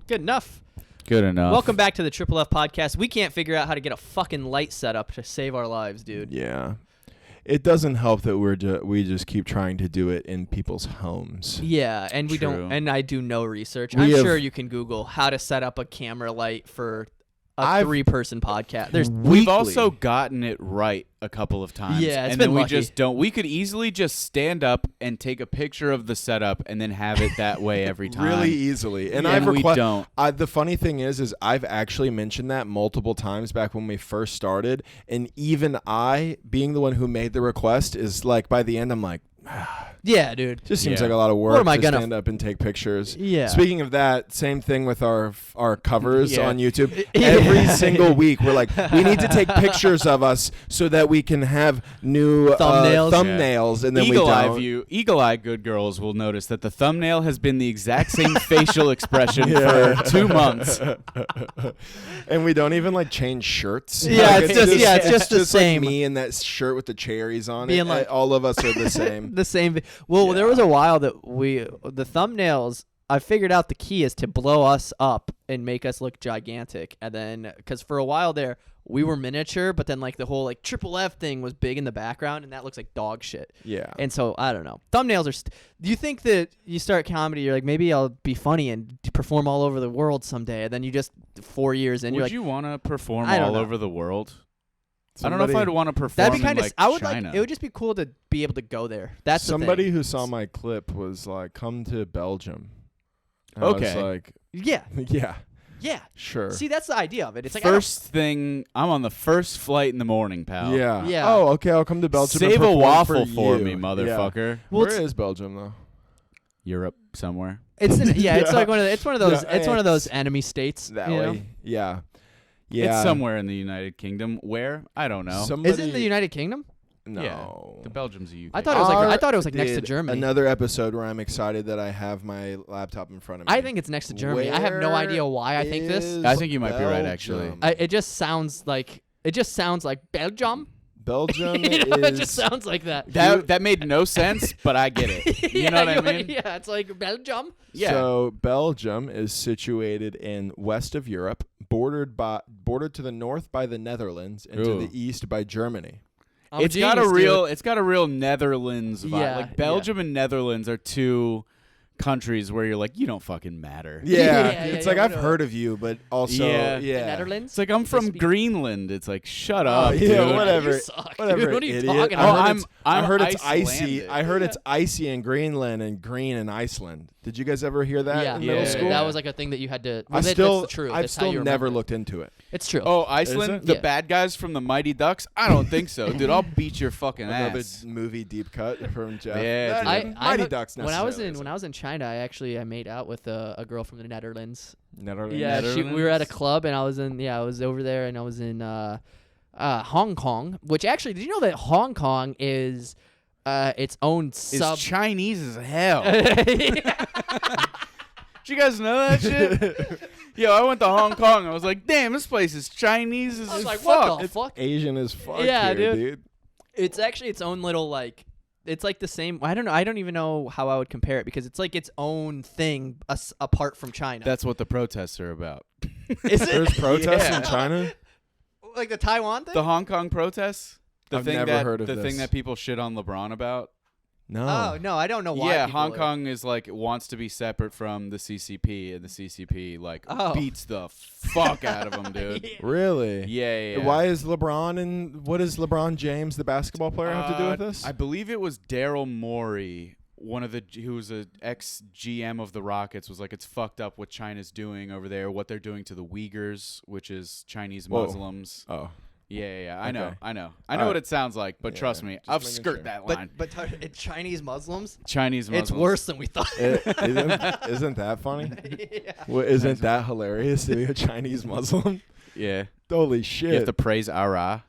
Good enough. Good enough. Welcome back to the Triple F podcast. We can't figure out how to get a fucking light set up to save our lives, dude. Yeah. It doesn't help that we just keep trying to do it in people's homes. Yeah, and we True. don't. And I do no research. We I'm have- sure you can Google how to set up a camera light for a I've- 3-person podcast. There's We've also gotten it right a couple of times. Yeah, it's and been then we lucky. just don't. We could easily just stand up and take a picture of the setup and then have it that way every time. Really easily. And And we don't. The funny thing is I've actually mentioned that multiple times back when we first started. And even I, being the one who made the request, is like, by the end, I'm like, yeah, dude. just seems Yeah. like a lot of work What am I to gonna- stand up and take pictures. Yeah. Speaking of that, same thing with our covers Yeah. on YouTube. Every single week, we're like, we need to take pictures of us so that we can have new Thumbnails. and then Eagle Eye good girls will notice that the thumbnail has been the exact same facial expression for 2 months. and we don't even like change shirts. Yeah, Like, it's just the like same. me in that shirt with the cherries on Being it. like- All of us are the same. The same. Well, there was Yeah. a while that the thumbnails. I figured out the key is to blow us up and make us look gigantic, and then because for a while there we were miniature, but then like the whole like Triple F thing was big in the background, and that looks like dog shit. Yeah. And so I don't know. Thumbnails are. Do you think that you start comedy? You're like, maybe I'll be funny and perform all over the world someday, and then you just 4 years in, you're Would like, you want to perform I don't all know. over the world? I don't know if I'd want to perform that'd be in kind of. like I would China. like. It would just be cool to be able to go there. That's Somebody the thing. who saw my clip was like, "Come to Belgium." And I Okay. was like, Yeah. yeah, Yeah. sure. See, that's the idea of it. It's like I don't- First thing, I'm on the first flight in the morning, pal. Yeah. Yeah. Oh, okay. I'll come to Belgium. and Save a perform waffle for you. me, Yeah. motherfucker. Well, Where it's- is Belgium though? Europe somewhere. It's it's Yeah. like one of it's one of those Yeah, it's one of those it's enemy states. That you way. know? Yeah. Yeah. It's somewhere in the United Kingdom. Where? I don't know. Somebody, Is it the United Kingdom? No. Yeah. The Belgium's a UK. I thought it was like Art I thought it was like next to did Germany. Another episode where I'm excited that I have my laptop in front of me. I think it's next to Germany. I have no Where idea why I think this. is I think you might be right, actually. Belgium? It just sounds like Belgium. Belgium You know, is. it just sounds like that. That made no sense, but I get it. You know what I mean? Yeah, it's like Belgium. Yeah. So Belgium is situated in west of Europe, bordered to the north by the Netherlands and to Ooh. the east by Germany. I'm It's genius, got a real Netherlands vibe. Yeah, Like Belgium and Netherlands are two countries where you're like, you don't fucking matter. Yeah, Yeah, it's yeah, like yeah, I've we know. heard of you, but also Yeah. The yeah. Netherlands. It's like I'm from speak- Greenland. It's like shut Oh, up, yeah, dude. whatever. You suck, Whatever, dude. What are you idiot. talking I about? heard it's- I I'm heard it's icy. Icelandic. I heard it's icy in Greenland and green in Iceland. Did you guys ever hear that Yeah, in Yeah. middle school? that was like a thing that you had to. I well, still, that's the truth. I've That's how still you never remember. looked into it. It's true. Oh, Is Iceland, it? the Yeah. bad guys from the Mighty Ducks? I don't think so, dude. I'll beat your fucking Another ass. movie deep cut from Jeff. Yeah, Not dude. even Mighty Ducks. when I was necessarily. in China, I made out with a girl from the Netherlands. Netherlands. Yeah, we were at a Netherlands? club, and I was over there, and I was in Hong Kong. Which actually, did you know that Hong Kong is its own It's sub? Chinese as hell. Did you guys know that shit? Yo, I went to Hong Kong. I was like, damn, this place is Chinese as I was like, fuck. what the fuck? Asian as fuck. Yeah, here, dude. It's actually its own little like. It's like the same. I don't know. I don't even know how I would compare it because it's like its own thing apart from China. That's what the protests are about. Is it There's protests Yeah. in China. like the Taiwan thing? The Hong Kong protests? The I've thing never that heard of the this. thing that people shit on LeBron about? No. Oh no, I don't know why. Yeah, people Hong are- Kong is like wants to be separate from the CCP, and the CCP like Oh. beats the fuck out of them, dude. Really? Yeah, yeah. Why is LeBron and what does LeBron James, the basketball player, have to do with this? I believe it was Daryl Morey, one of the who was an ex GM of the Rockets, was like, it's fucked up what China's doing over there, what they're doing to the Uyghurs, which is Chinese Whoa. Muslims. Oh. Yeah. I know Okay. I know Alright. what it sounds like, but Yeah, trust me, just I've making skirt sure. that line. But it's Chinese Muslims. Chinese Muslims. It's worse than we thought. Isn't that funny? Yeah. Well, isn't that hilarious to be a Chinese Muslim? Yeah. Holy shit. You have to praise Allah.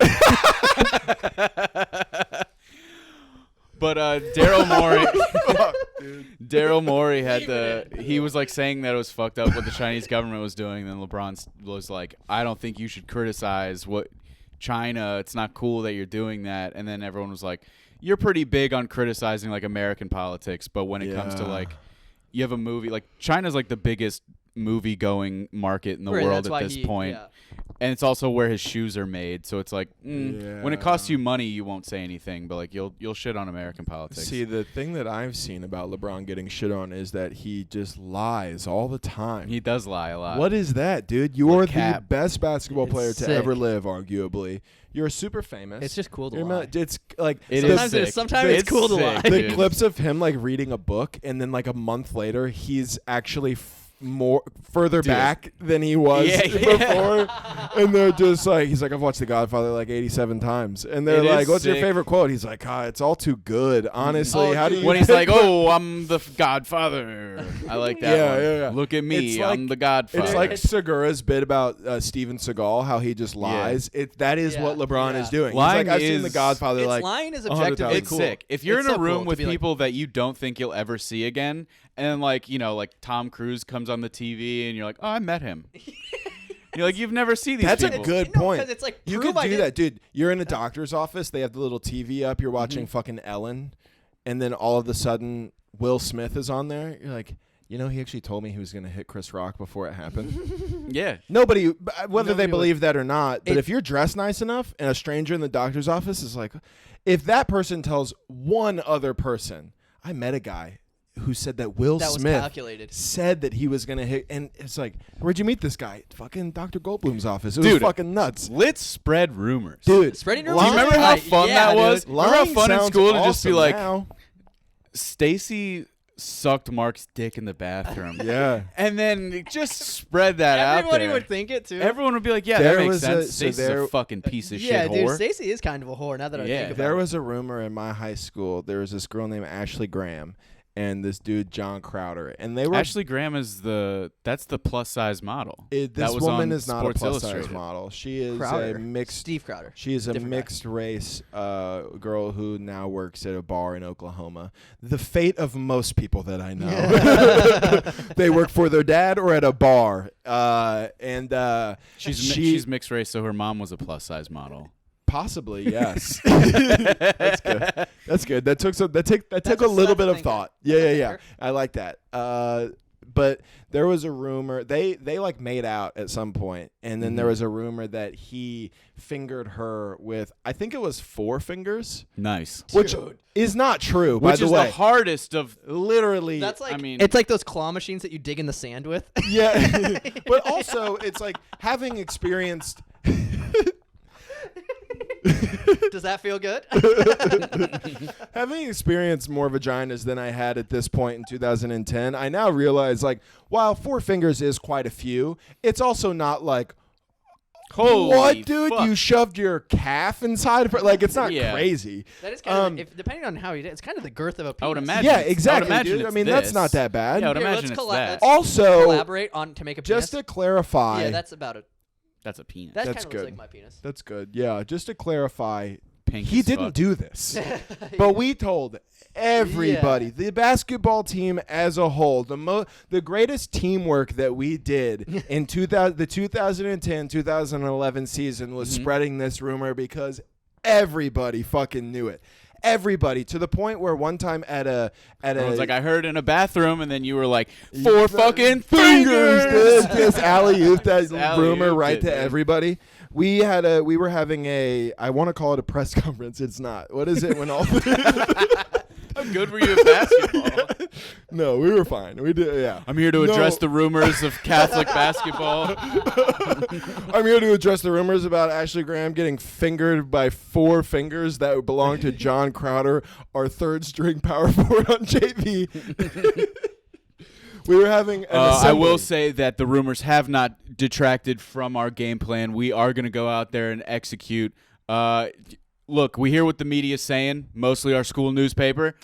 But Daryl Morey, Daryl Morey he was like saying that it was fucked up what the Chinese government was doing. Then LeBron was like, I don't think you should criticize what China. It's not cool that you're doing that. And then everyone was like, you're pretty big on criticizing like American politics, but when it comes to Yeah. like, you have a movie like China's like the biggest movie-going market in the Right, world that's at why this he- point. yeah. And it's also where his shoes are made, so it's like when it costs you money, you won't say anything, but like you'll shit on American politics. See, the thing that I've seen about LeBron getting shit on is that he just lies all the time. He does lie a lot. What is that, dude? You're the cap. best basketball It's player to sick. ever live, arguably. You're super famous. It's just cool to You're lie. not- It's like It the- is Sometimes sick. sometimes it's cool to sick, lie. the dude. clips of him like reading a book, and then like a month later, he's actually further Dude. back than he was Yeah, before. And they're just like, he's like, I've watched The Godfather like 87 times, and they're It is like, what's your sick. favorite quote? He's like, it's all too good, honestly. Oh, How do dude. you? When he's like, "Oh, I'm the Godfather," I like that Yeah, one. yeah. Look at me, It's like- I'm the Godfather. It's like Segura's bit about Steven Seagal, how he just lies. That is Yeah, what LeBron yeah. is doing. Lying he's like, I've seen The is- Godfather It's like lying is 100,000 objectively it's cool. sick. If you're It's in a so room cool to with be like- people that you don't think you'll ever see again, and like like Tom Cruise comes on the TV, and you're like, "Oh, I met him." You're like, "You've never seen these That's a people." good No, point. 'cause it's like, you prove could I do did- that, dude. You're in a doctor's office. They have the little TV up. You're watching fucking Ellen, and then all of a sudden, Will Smith is on there. You're like, he actually told me he was going to hit Chris Rock before it happened. Yeah. Nobody, whether they Nobody believe that or not, but It- if you're dressed nice enough, and a stranger in the doctor's office is like, if that person tells one other person, I met a guy who said that Will That was Smith calculated. said that he was going to hit, and it's like, where'd you meet this guy? Fucking Dr. Goldblum's office. It was Dude. fucking nuts. Let's spread rumors. Dude, Spreading Do rumors. you remember how Like, fun yeah, that was? dude. Remember how lying fun in sounds school to just be awesome like, now. Stacy sucked Mark's dick in the bathroom. Yeah. And then just spread that out Everybody there. would think it too. Everyone would be like, "Yeah, There that makes was sense." so Stacy's there- a fucking piece of yeah, shit dude, whore. Stacey is kind of a whore now that I Yeah. think about There it. was a rumor in my high school. There was this girl named Ashley Graham and this dude John Crowder, and they were Ashley Graham is that's the plus size model. This that was woman on is not a Sports plus size Illustrated. model. She is Crowder. a mixed. Steve Crowder. She is a Different guy. mixed race girl who now works at a bar in Oklahoma. The fate of most people that I know. They work for their dad or at a bar. She's mixed race, so her mom was a plus size model. Possibly, yes. That's good. That's good. That took a little bit of thinker. thought. That's a Yeah. thinker. I like that. But there was a rumor they like made out at some point, and then there was a rumor that he fingered her with, I think it was 4 fingers, Nice. which Dude. is not true. By Which the is way, the hardest of. literally. That's like I mean- it's like those claw machines that you dig in the sand with. yeah. But also, it's like having experienced. Does that feel good? Having experienced more vaginas than I had at this point in 2010, I now realize, like, while 4 fingers is quite a few, it's also not like, Holy what, dude? fuck. You shoved your calf inside of her? Like, it's not Yeah. crazy. That is kind of depending on how you did. It's kind of the girth of a penis. I would imagine. Yeah, it's- exactly, I would imagine dude. I it's mean, that's this. not that bad. Yeah, I would Here, imagine let's it's colla- that. let's Also, collaborate on to make a penis. just to clarify, yeah, that's about it. That's a penis. That kind That's of looks good. like my penis. that's good. Yeah, just to clarify, Pink he as didn't fuck. do this. But we told everybody, the basketball team as a whole, the greatest teamwork that we did in the 2010-2011 season was spreading this rumor because everybody fucking knew it. Everybody, to the point where one time at a Everyone's like, I heard in a bathroom, and then you were like, 4 fucking fingers, fingers. dude. Just alley-oop that Alley-ooped rumor right it, to dude. everybody. We were having I want to call it a press conference. It's not. What is it when all? How good were you at basketball? No, we were fine. We did, yeah. I'm here to address No. the rumors of Catholic basketball. I'm here to address the rumors about Ashley Graham getting fingered by 4 fingers that belong to John Crowder, our 3rd-string power forward on JV. We were having an I assembly. will say that the rumors have not detracted from our game plan. We are going to go out there and execute. Look, we hear what the media's saying, mostly our school newspaper.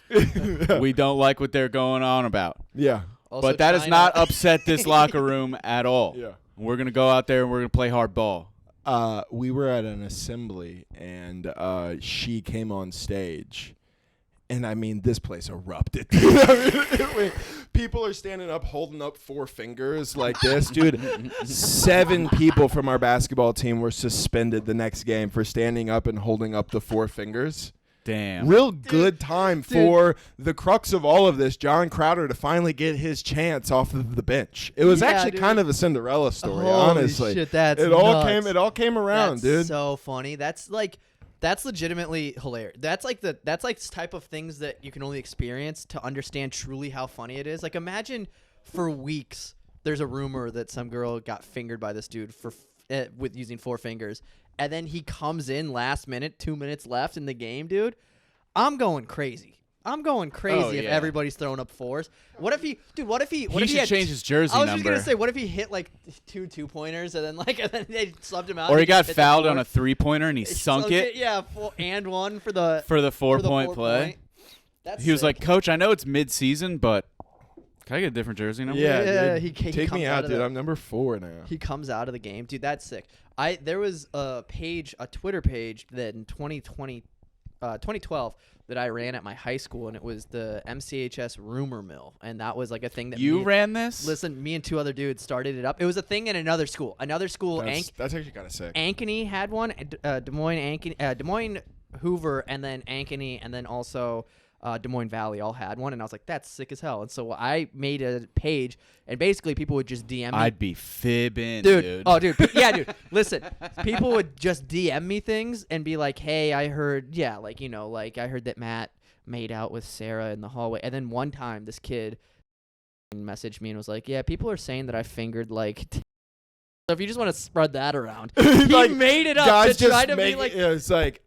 We don't like what they're going on about. Yeah. Also, But that has China- not upset this locker room at all. Yeah. We're going to go out there and we're going to play hard ball. We were at an assembly, and she came on stage. And I mean, this place erupted. People are standing up, holding up 4 fingers like this, dude. 7 people from our basketball team were suspended the next game for standing up and holding up the 4 fingers. Damn. Real good time for the crux of all of this, John Crowder, to finally get his chance off of the bench. It was Yeah, actually dude. kind of a Cinderella story, Holy honestly. shit, that's it all nuts. came around, That's dude. so funny. That's legitimately hilarious. That's like this type of things that you can only experience to understand truly how funny it is. Like imagine for weeks there's a rumor that some girl got fingered by this dude with using 4 fingers, and then he comes in last minute, 2 minutes left in the game, dude. I'm going crazy. If yeah. everybody's throwing up 4s. What if he He should had change his jersey I was number. just gonna say, what if he hit like 2 2-pointers and then they subbed him out? Or and he got hit the fouled 4? on a 3-pointer and he sunk it Yeah, and 1 for the 4-point play. point. That's He was sick. like, Coach, I know it's mid-season, but can I get a different jersey number? Yeah, dude. he Take comes me out out, of dude. the- I'm number 4 now. He comes out of the game, dude. That's sick. There was a Twitter page that in 2012 that I ran at my high school, and it was the MCHS rumor mill, and that was like a thing that You ran this? Listen, me and 2 other dudes started it up. It was a thing in another school. That's actually kind of sick. Ankeny had one. Des Moines, Hoover, and then Ankeny, and then also Des Moines Valley all had one. And I was like, that's sick as hell. And so I made a page, and basically people would just DM me. I'd be fibbing, Dude. dude. Oh, dude. Yeah, dude. Listen, people would just DM me things and be like, hey, I heard, I heard that Matt made out with Sarah in the hallway. And then one time this kid messaged me and was like, yeah, people are saying that I fingered So if you just want to spread that around, he Like, made it up guys to try just to make be like, it's like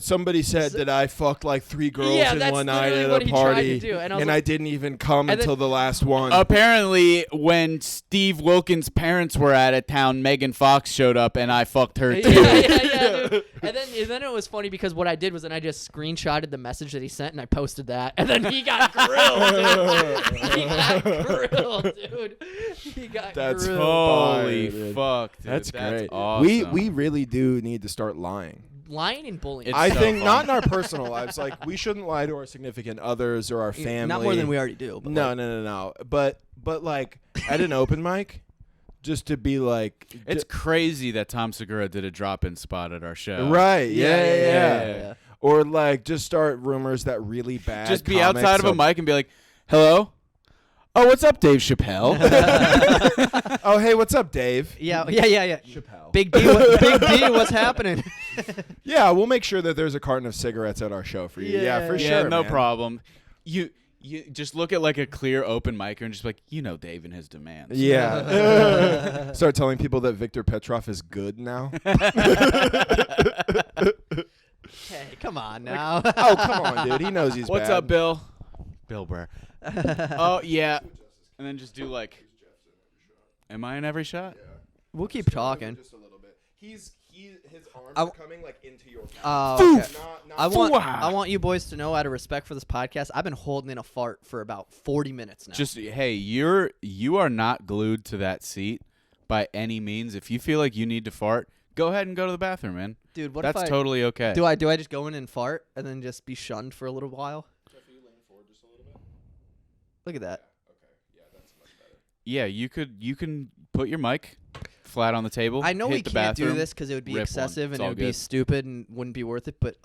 somebody said that I fucked like 3 girls Yeah, in that's one night literally at what a he tried to party, do, and I was and like- I didn't even come And then- until the last one. Apparently, when Steve Wilkins' parents were out of town, Megan Fox showed up, and I fucked her too. yeah, dude. And then it was funny because what I did was then I just screenshotted the message that he sent and I posted that, and then he got grilled, dude. He got grilled, dude. He got That's grilled. Holy Fire, dude. fuck, dude. That's great. Awesome. We really do need to start lying. Lying and bullying. It's I so think fun. not in our personal lives. Like we shouldn't lie to our significant others or our family. Not more than we already do. But No. But like at an open mic, just to be like, It's crazy that Tom Segura did a drop-in spot at our show. right, yeah. yeah. Or like just start rumors that really bad. Just be comics outside of a mic and be like, hello? Oh, what's up, Dave Chappelle? Oh, hey, what's up, Dave? Yeah. Chappelle. Big D, what's happening? Yeah, we'll make sure that there's a carton of cigarettes at our show for you. Yeah, for yeah, sure. no man. problem. You just look at like a clear open mic and just be like, Dave and his demands. Yeah. Start telling people that Victor Petrov is good now. Hey, come on now. Oh, come on, dude. He knows he's What's bad. up, Bill? Bill Burr. Oh, yeah. And then just do like, am I in every shot? We'll keep talking. Just a little bit. His arms I- are coming like into your mouth. Okay. Not I want you boys to know, out of respect for this podcast, I've been holding in a fart for about 40 minutes now. Just, hey, you are not glued to that seat by any means. If you feel like you need to fart, go ahead and go to the bathroom, man. dude, what That's if I totally okay. do I just go in and fart and then just be shunned for a little while? Look at that. Yeah, you can put your mic flat on the table. I know hit we the can't do bathroom, this because it would be rip one. excessive It's and it all would be good. stupid and wouldn't be worth it. But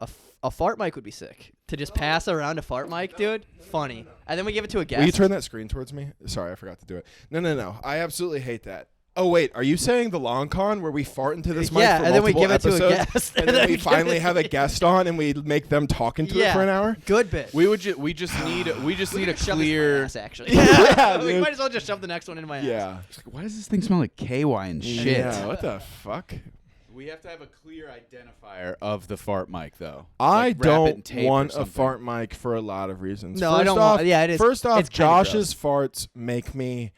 a fart mic would be sick. To just pass around a fart mic, dude, funny. And then we give it to a guest. Will you turn that screen towards me? Sorry, I forgot to do it. No. I absolutely hate that. Oh, wait. Are you saying the long con where we fart into this mic Yeah, for and then we multiple give it to a episodes, guest, and and then then we we give finally it- have a guest on and we make them talk into it for an hour? Good bit. We just need a We can clear. shove this in my ass, actually. Yeah, we dude. might as well just shove the next one into my ass. Yeah. Why does this thing smell like KY and shit? Yeah, what the fuck? We have to have a clear identifier of the fart mic, though. I Like, wrap it in don't tape or want a something. fart mic for a lot of reasons. No, first I don't off, want. Yeah, it is. First off, it's kinda Josh's farts make me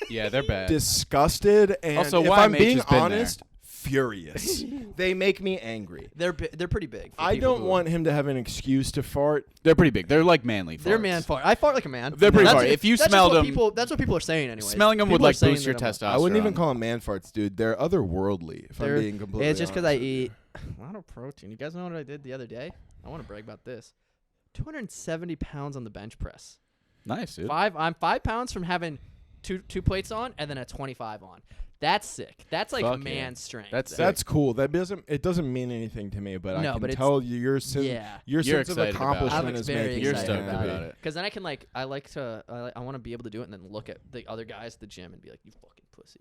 Yeah, they're bad. disgusted, and Also, if why I'm Mitch being has been honest, furious. They make me angry. They're pretty big. For I people don't who- want him to have an excuse to fart. They're pretty big. They're like manly farts. They're man fart. I fart like a man. They're pretty That's- fart. If you that's just smelled what them- that's what people are saying anyway. Smelling them would People are like saying boost your that I'm a- testosterone. I wouldn't even call them man farts, dude. They're otherworldly, if I'm They're- being completely It's just because I honest with you. eat a lot of protein. You guys know what I did the other day? I want to brag about this. 270 pounds on the bench press. Nice, dude. I'm 5 pounds from having two plates on, and then a 25 on. That's sick. That's like Fuck man yeah. strength. That's cool. It doesn't mean anything to me, but I No, can but tell you your sense You're of excited about it. accomplishment I'm is very making You're excited me stoked happy. about it. Because then I want to be able to do it and then look at the other guys at the gym and be like, you fucking pussy.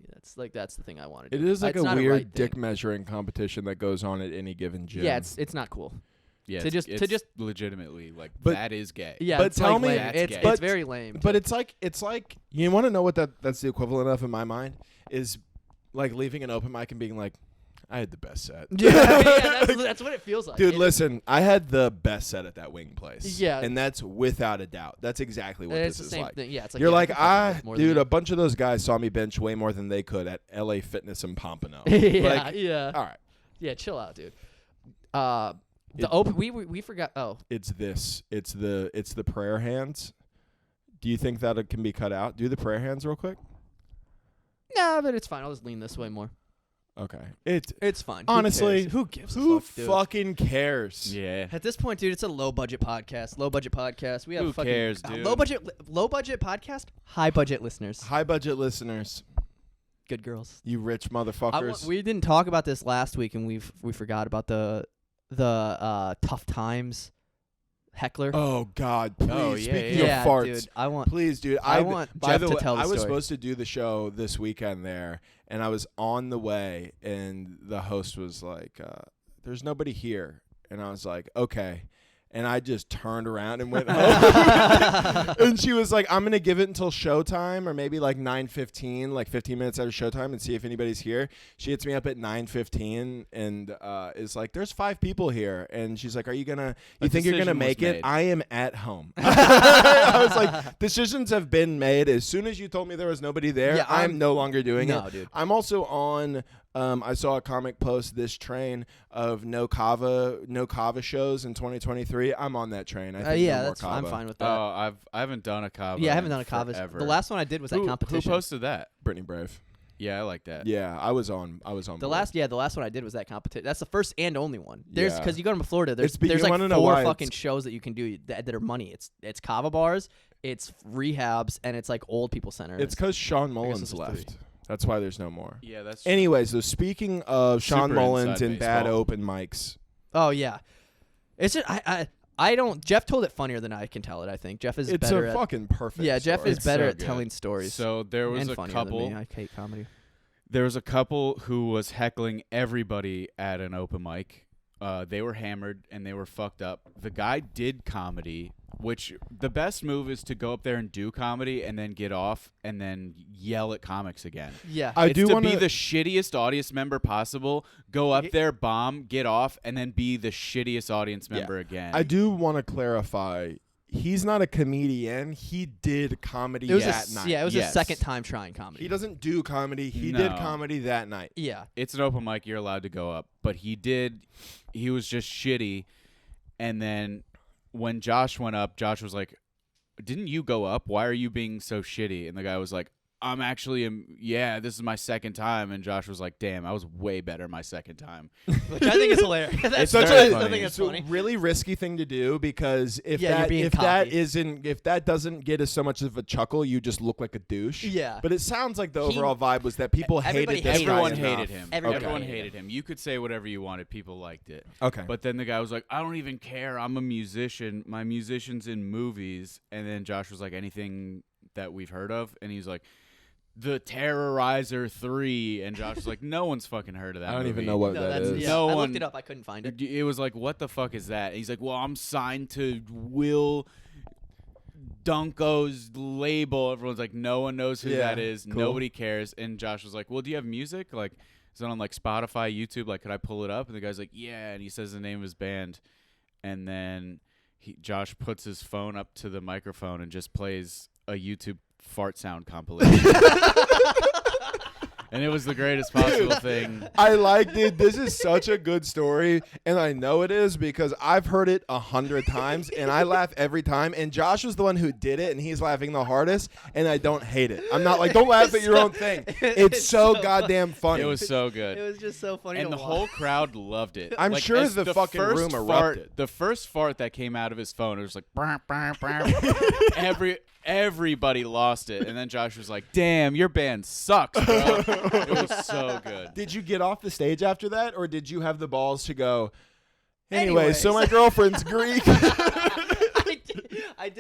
That's the thing I want to do. It is like It's a not weird right dick thing. measuring competition that goes on at any given gym. Yeah, it's not cool. Yeah, To it's just legitimately like But- that is gay. Yeah, But it's tell like me- lame. That's it's gay. it's very lame. But it's like you want to know what that's the equivalent of in my mind is like leaving an open mic and being like, I had the best set. yeah, that's what it feels like. Dude, listen, I had the best set at that wing place. Yeah. And that's without a doubt. That's exactly what It's this the is same like. thing. Yeah, it's like You're yeah, like, I can fucking lift more than dude, you. a bunch of those guys saw me bench way more than they could at LA Fitness in Pompano. yeah, Like, yeah, all right. yeah. Chill out, dude. The open we forgot. Oh, It's this. It's the prayer hands. Do you think that it can be cut out? Do the prayer hands real quick. no, but it's fine. I'll just lean this way more. Okay. It's fine. Honestly, who cares? who fuck, dude? fucking cares? Yeah. At this point, dude, it's a low budget podcast. Low budget podcast. We have Who fucking cares, dude? low budget podcast. High budget listeners. High budget listeners, Good girls. you rich motherfuckers. We didn't talk about this last week, and we forgot about the tough times heckler. Oh God! Please, Oh, yeah, speaking yeah, of farts, dude. I want. please, dude. I want By Jeff the to way, tell the I was story. supposed to do the show this weekend there, and I was on the way, and the host was like, "There's nobody here," and I was like, "Okay." And I just turned around and went home. And she was like, I'm going to give it until showtime or maybe like 9:15, like 15 minutes after showtime and see if anybody's here. She hits me up at 9:15 and is like, there's 5 people here. And she's like, are you going to, you A think you're going to decision was make it? made. I am at home. I was like, decisions have been made. As soon as you told me there was nobody there, Yeah, I'm no longer doing No, it. dude. I'm also on. I saw a comic post this train of no kava shows in 2023. I'm on that train. I think Yeah, no more that's I'm kava. fine with that. Oh, I haven't done a kava. yeah, I haven't in done a kava. forever. The last one I did was that Who competition. posted that? Brittany Brave. Yeah, I like that. Yeah, I was on. The board. last one I did was that competition. That's the first and only one. There's Yeah. because you go to Florida. There's you like wanna know 4 why fucking it's- shows that you can do that are money. It's kava bars, it's rehabs, and it's like old people centers. It's because Sean guess Mullins this is left. That's why there's no more. Yeah, that's Anyways, so speaking of Sean Super Mullins inside and bad baseball. open mics, Oh yeah, it's just I don't. Jeff told it funnier than I can tell it. I think Jeff is it's better a at. fucking perfect. Yeah, Jeff story. is better so at good. telling stories. So there was and a funnier couple. Than me. I hate comedy. There was a couple who was heckling everybody at an open mic. They were hammered and they were fucked up. The guy did comedy, which the best move is to go up there and do comedy and then get off and then yell at comics again. Yeah, I It's do to want be the shittiest audience member possible. Go up He- there, bomb, get off, and then be the shittiest audience member again. I do want to clarify. He's not a comedian. He did comedy it was that night. Yeah, it was Yes. his second time trying comedy. He doesn't do comedy. He did No. comedy that night. Yeah, It's an open mic. You're allowed to go up, but he was just shitty. And then when Josh went up, Josh was like, "Didn't you go up? Why are you being so shitty?" And the guy was like, "I'm actually, yeah, this is my second time." And Josh was like, "Damn, I was way better my second time." which I think is hilarious. That's It's such very a funny. I think that's So funny. really risky thing to do because if Yeah, you're being that cocky. if that doesn't get us so much of a chuckle, you just look like a douche. Yeah. But it sounds like the He- overall vibe was that people everybody hated this guy Everyone enough. hated him. Everybody Everyone hated hated him. You could say whatever you wanted. People liked it. Okay. But then the guy was like, "I don't even care. I'm a musician. My musician's in movies." And then Josh was like, "Anything that we've heard of?" And he's like, "The Terrorizer 3." And Josh was like, "No one's fucking heard of that I don't movie." even know what No, that that's is. yeah. No I one- looked it up. I couldn't find it. It was like, "What the fuck is that?" And he's like, "Well, I'm signed to Will Dunko's label." Everyone's like, "No one knows who Yeah, that is. cool. Nobody cares." And Josh was like, "Well, do you have music? Like, is it on like Spotify, YouTube? Like, could I pull it up?" And the guy's like, "Yeah." And he says the name of his band, and then Josh puts his phone up to the microphone and just plays a YouTube fart sound compilation. And it was the greatest possible thing. I like, dude, this is such a good story, and I know it is because I've heard it 100 times, and I laugh every time. And Josh was the one who did it, and he's laughing the hardest, and I don't hate it. I'm not like, don't laugh at your own thing. It's so goddamn funny. It was so good. It was just so funny. And to the watch. whole crowd loved it. I'm Like, sure as the fucking first room fart, erupted. the first fart that came out of his phone, it was like, brr, brr, brr. Everybody lost it. And then Josh was like, damn, your band sucks, bro. It was so good. Did you get off the stage after that, or did you have the balls to go, Anyways. so my girlfriend's Greek? I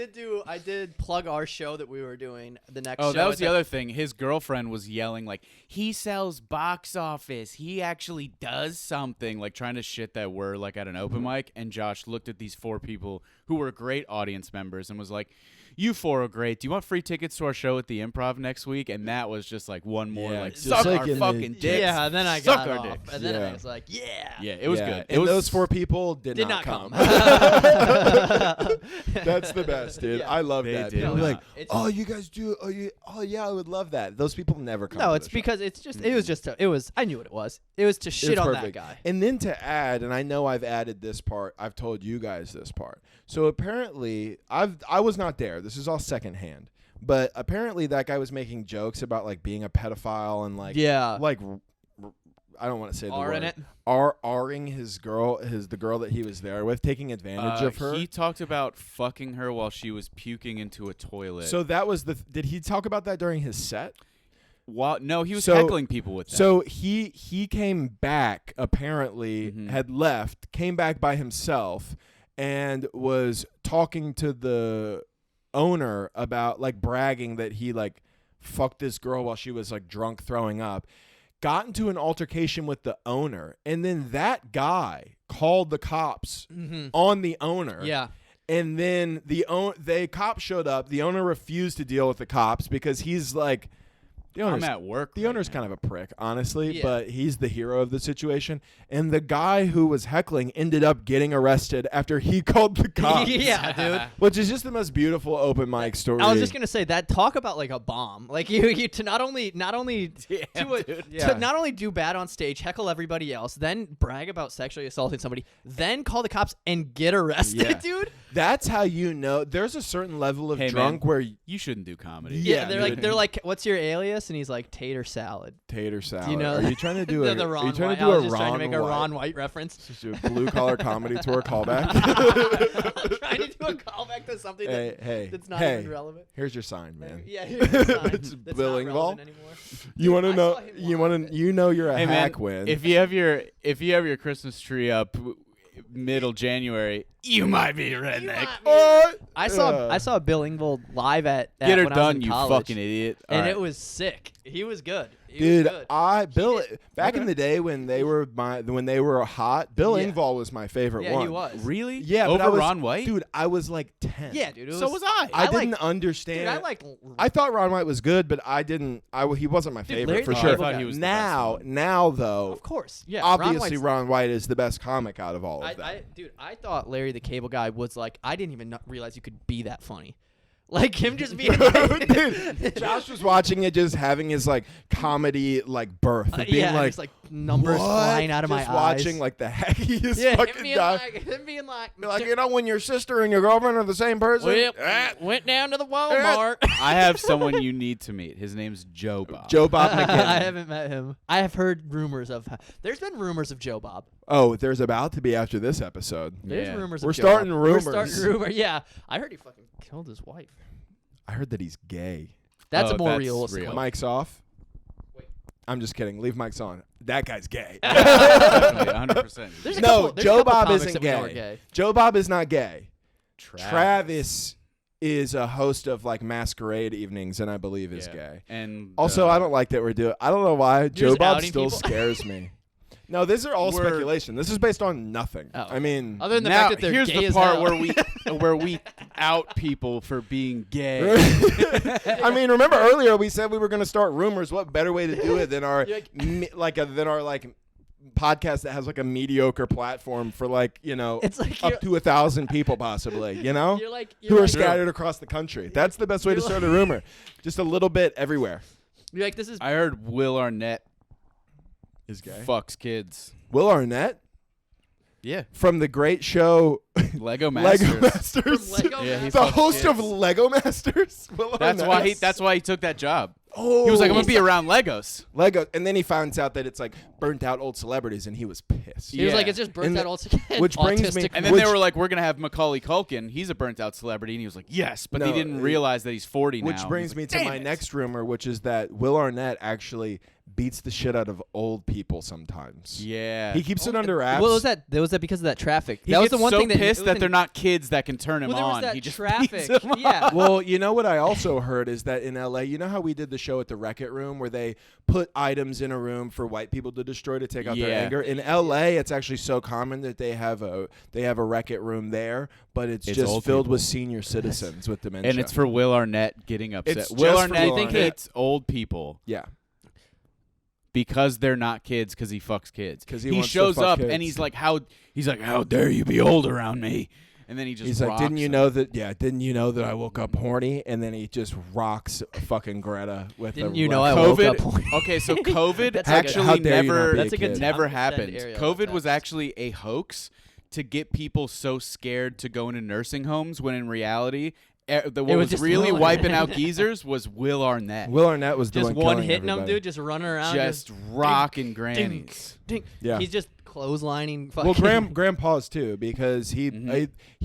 did plug our show that we were doing the next Oh, show. that was the other thing. His girlfriend was yelling, like, he sells box office. He actually does something, like trying to shit that we're like at an open mic. And Josh looked at these 4 people who were great audience members and was like, you 4 are great. Do you want free tickets to our show at the Improv next week? And that was just like one more, Yeah, like, just suck like our in fucking the- dicks. Yeah, and then I Suck got our off, dicks. and then Yeah. I was like, yeah. Yeah, it was Yeah. good. It And was, those 4 people did Not come. That's the best, dude. Yeah. I love They that. did People not. like, It's- oh, you guys do. Oh, yeah, I would love that. Those people never come. No, to it's the show. because it's just it was I knew what it was. It was to shit It's on perfect. that guy. And then to add, and I know I've added this part. I've told you guys this part. So apparently, I was not there. This is all secondhand. But apparently, that guy was making jokes about like being a pedophile and like like I don't want to say the R word. in it. R-ing his girl, the girl that he was there with, taking advantage of her. He talked about fucking her while she was puking into a toilet. So that was did he talk about that during his set? No, he was So- heckling people with that. So he came back, apparently had left, came back by himself, and was talking to the owner about like bragging that he like fucked this girl while she was like drunk throwing up. Got into an altercation with the owner, and then that guy called the cops on the owner. Yeah. And then the cops showed up. The owner refused to deal with the cops because he's like, the I'm owner's, at work. the right owner's now. kind of a prick, honestly, Yeah. but he's the hero of the situation. And the guy who was heckling ended up getting arrested after he called the cops. Yeah, dude. Which is just the most beautiful open mic story. I was just gonna say that. Talk about like a bomb. Like you to not only Damn, dude. Yeah. to not only do bad on stage, heckle everybody else, then brag about sexually assaulting somebody, then call the cops and get arrested, Yeah. dude. That's how you know. There's a certain level of Hey, drunk man. where You shouldn't do comedy. Yeah, they're like, what's your alias? And he's like, tater salad. tater salad. Do you know? Are you trying to do the, a? the Are Ron you trying White. to do I a was just trying to make a White? Ron White reference. Just do a blue collar comedy tour callback. I'm trying to do a callback to something hey, that's not hey, even relevant. here's your sign, man. Yeah, here's the sign It's that's Bill not Engvall. relevant anymore. You want to I know? saw him You want live. to? You know you're a Hey, man, hack when. if you have your Christmas tree up middle January, you might be a redneck. I saw Bill Engvall live at Get her when I was done, in you college, fucking idiot. and All right. it was sick. He was good. He Dude, was good. Bill back Okay. in the day when they were hot, Bill Yeah. Engvall was my favorite Yeah, one. he was. Really? Yeah, over but I was, Ron White. Dude, I was like 10. Yeah, dude. It so was I. I liked- didn't understand. Dude, I like. I thought Ron White was good, but I didn't. He wasn't my favorite Larry for the sure. Cable Guy. he was the now, best one. now though, Of course, yeah. obviously Ron White's- Ron White is the best comic out of all of them. Dude, I thought Larry the Cable Guy was like. I didn't even realize you could be that funny. Like him just being. Dude, Josh was watching it, just having his like comedy like birth, of being yeah, like, just like numbers what? flying out of just my watching eyes. like the hackiest Yeah, fucking guy. him being like, Like, you know, when your sister and your girlfriend are the same person. well, went down to the Walmart. I have someone you need to meet. His name's Joe Bob. Joe Bob McGinnon. I haven't met him. I have heard rumors of. There's been rumors of Joe Bob. Oh, there's about to be after this episode. There's Yeah. rumors. We're of Joe starting Bob. rumors. We're starting rumor. Yeah, I heard he fucking killed his wife. I heard that he's gay. That's Oh, a more that's realistic. real. one. Mike's off. Wait. I'm just kidding. Leave Mike's on. That guy's gay. 100%. There's a No, couple, there's a Joe couple Bob comics isn't that we know are gay. Joe Bob is not gay. Travis is a host of like masquerade evenings, and I believe is Yeah. gay. And Also, I don't like that we're doing. I don't know why Joe just Bob outing still people? scares me. No, these are all We're- speculation. This is based on nothing. Oh. I mean, Other than the now, fact that they're here's gay the as part hell. where we out people for being gay. I mean, remember earlier we said we were going to start rumors. What better way to do it than our podcast that has like a mediocre platform for like, you know, It's like up to 1,000 people possibly, you know, You're like who are like, scattered across the country. That's the best way to You're start a rumor. Just a little bit everywhere. You're like this is. I heard Will Arnett is gay. Fucks kids. Will Arnett Yeah. from the great show Lego Masters. Lego Masters. From Lego Yeah, he The fucks host of kids. Lego Masters. Will That's Arnett. why he. That's why he took that job. Oh, He was like, I'm gonna be around Legos. Lego, and then he finds out that it's like burnt out old celebrities, and he was pissed. He was Yeah. like, it's just burnt And out old again. which brings me- And then Which- they were like, we're gonna have Macaulay Culkin. He's a burnt out celebrity, and he was like, yes, but he No, didn't realize that he's 40 now. Which brings He's me like, to "Damn my it." next rumor, which is that Will Arnett actually beats the shit out of old people sometimes. Yeah. He keeps it under wraps. Well, was that because of that traffic? He that was gets the one so thing that pissed that they're not kids that can turn him Well, there was on. that He just traffic. beats him up. Yeah. Well, you know what I also heard is that in LA, you know how we did the show at the Wreck-It Room where they put items in a room for white people to destroy to take out their Yeah. anger? In LA, it's actually so common that they have a Wreck-It Room there, but it's It's just old filled people. with senior citizens with dementia. And it's for Will Arnett getting upset. It's Will just for Arnett Will think Arnett. it's old people yeah. because they're not kids because he fucks kids. 'Cause he he wants to shows fuck up kids. and he's like, how dare you be old around me? And then he just He's like, rocks didn't you him. know that? Yeah, didn't you know that I woke up horny? And then he just rocks fucking Greta with. Didn't a you know left I hook. woke COVID. up horny? Okay, so COVID That's like a- How actually dare you not never be a That's a good kid. never time to send happened. Ariel that COVID was text. actually a hoax to get people so scared to go into nursing homes when in reality, what was was just really Will wiping Arnett. out geezers was Will Arnett. Will Arnett was the just one one killing hitting him, everybody. dude, just running around, just rocking grannies. ding. Yeah. He's just clotheslining. Well, Fucking grandpa's too, because he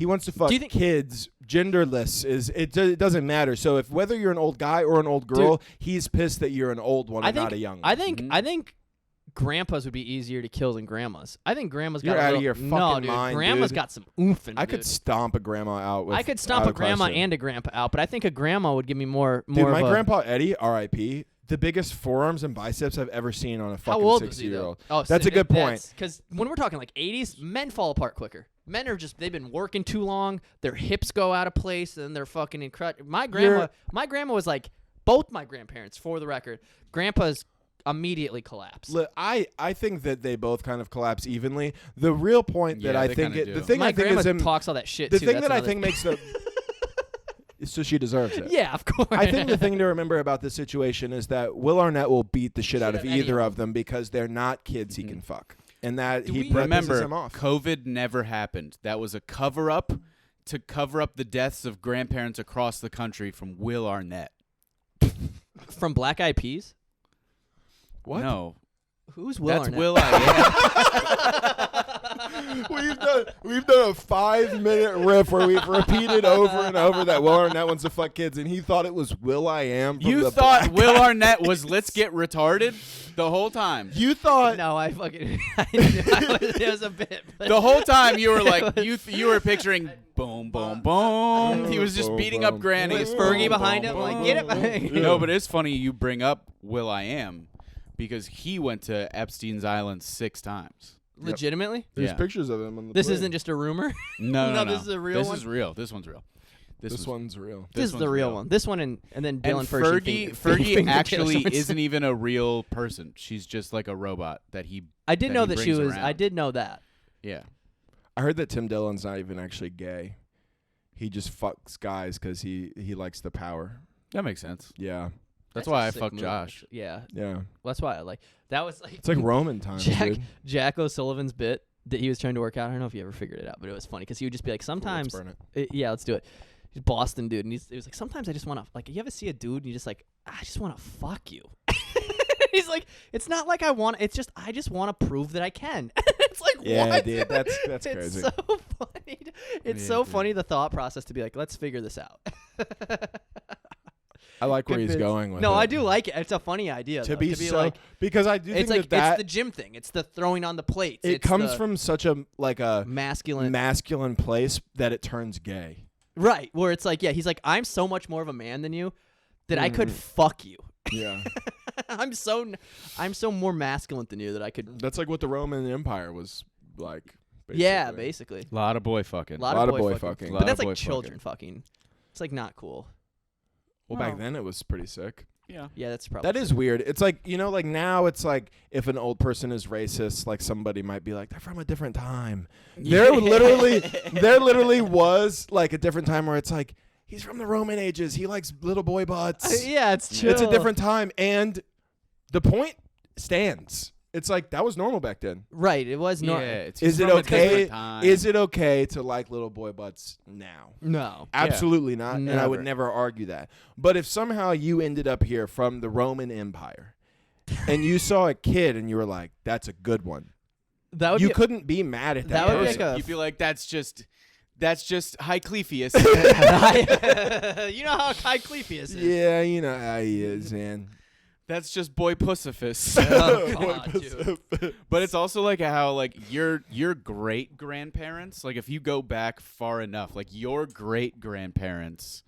wants to fuck Do you think- kids. Genderless it doesn't matter. So if whether you're an old guy or an old girl, he's pissed that you're an old one and not a young one. I think grandpas would be easier to kill than grandmas. I think grandmas got You're a out of little, your no, fucking dude, mind, grandmas dude. got some oomph in I them, could dude. stomp a grandma out. I could stomp a grandma and a grandpa out, but I think a grandma would give me more. Dude, my of a, grandpa Eddie, R.I.P. The biggest forearms and biceps I've ever seen on a How fucking old was he 60-year-old. though? Oh, That's a good point. Because when we're talking like 80s, men fall apart quicker. Men are they've been working too long. Their hips go out of place, and they're fucking incredible. My grandma was like, both my grandparents, for the record, grandpas immediately collapse. Look, I think that they both kind of collapse evenly. The real point that Yeah, I they think kinda do. the thing my I think grandma is him, talks all that shit the too. thing That's that I another think makes the so she deserves it. yeah, of course. I think the thing to remember about this situation is that Will Arnett will beat the shit out of Shit out of either any of them because they're not kids he can fuck, and that Do he we- pisses Remember, him off. COVID never happened. That was a cover-up to cover up the deaths of grandparents across the country from Will Arnett. From Black Eyed Peas. What? No, Who's Will that's Arnett? Will Arnett. We've done a 5-minute riff where we've repeated over and over that Will Arnett wants to fuck kids, and he thought it was Will I Am. From You the thought Black Will Eyed Arnett Peas. was Let's Get Retarded the whole time. You thought No, I fucking. I knew it was a bit. But The whole time you were like It you were picturing boom boom boom. He was just Boom, beating boom. up grannies. With Fergie Boom, behind boom, him, like, boom. get it back. No, but it's funny you bring up Will I Am because he went to Epstein's Island 6 times. legitimately, there's Yeah. pictures of him on the this plane. isn't just a rumor. No, No, this is a real This one? is real. This one's real. This one's real. This is the one's real one. This one and then Dylan And Fergie. Fergie actually isn't even a real person. She's just like a robot that he. I did that know he that she brings was. around. I did know that. Yeah. I heard that Tim Dillon's not even actually gay. He just fucks guys because he likes the power. That makes sense. Yeah, That's a why I sick fucked move, Josh. actually. Yeah, yeah. well, that's why I like. That was like. It's like Roman times, dude. Jack O'Sullivan's bit that he was trying to work out. I don't know if you ever figured it out, but it was funny because he would just be like, Let's sometimes. burn it. Yeah, let's do it. He's a Boston dude, and it was like, sometimes I just want to, like, you ever see a dude and you just like, I just want to fuck you. He's like, it's not like I want, it's just, I just want to prove that I can. It's like, Yeah, what? dude, that's It's crazy. so funny. It's Yeah, so dude. funny, the thought process to be like, let's figure this out. I like where he's Convinced. going with No, it. I do like it. It's a funny idea. To though, be so like, because I do it's think like, that it's the gym thing. It's the throwing on the plates. it It's comes the from such a masculine. masculine place that it turns gay. Right, where it's like, yeah, he's like, I'm so much more of a man than you that I could Mhm. fuck you. Yeah, I'm so more masculine than you that I could. that's like what the Roman Empire was like. Yeah, basically. basically. A lot of boy fucking. A lot, Lot of of boy boy fucking. fucking. Lot But that's of boy like children fucking. It's like not cool. Well, Oh. back then it was pretty sick. Yeah. Yeah, that's probably. That is weird. It's like, you know, like now it's like if an old person is racist, like somebody might be like, they're from a different time. There literally was like a different time where it's like, he's from the Roman ages. He likes little boy butts. Yeah, it's chill. It's a different time. And the point stands. It's like that was normal back then. Right. It was not. Is it okay? Is it okay to like little boy butts now? No. Absolutely not. And I would Never. never argue that. But if somehow you ended up here from the Roman Empire and you saw a kid and you were like, that's a good one, That would you be, couldn't be mad at that. that would be person. like a. You'd be like, that's just Hyclephius. You know how Kai Clepius is. Yeah, you know how he is, man. That's just boy Pussiface. Oh, God, dude. But it's also like how like your great grandparents, like if you go back far enough, like your great grandparents,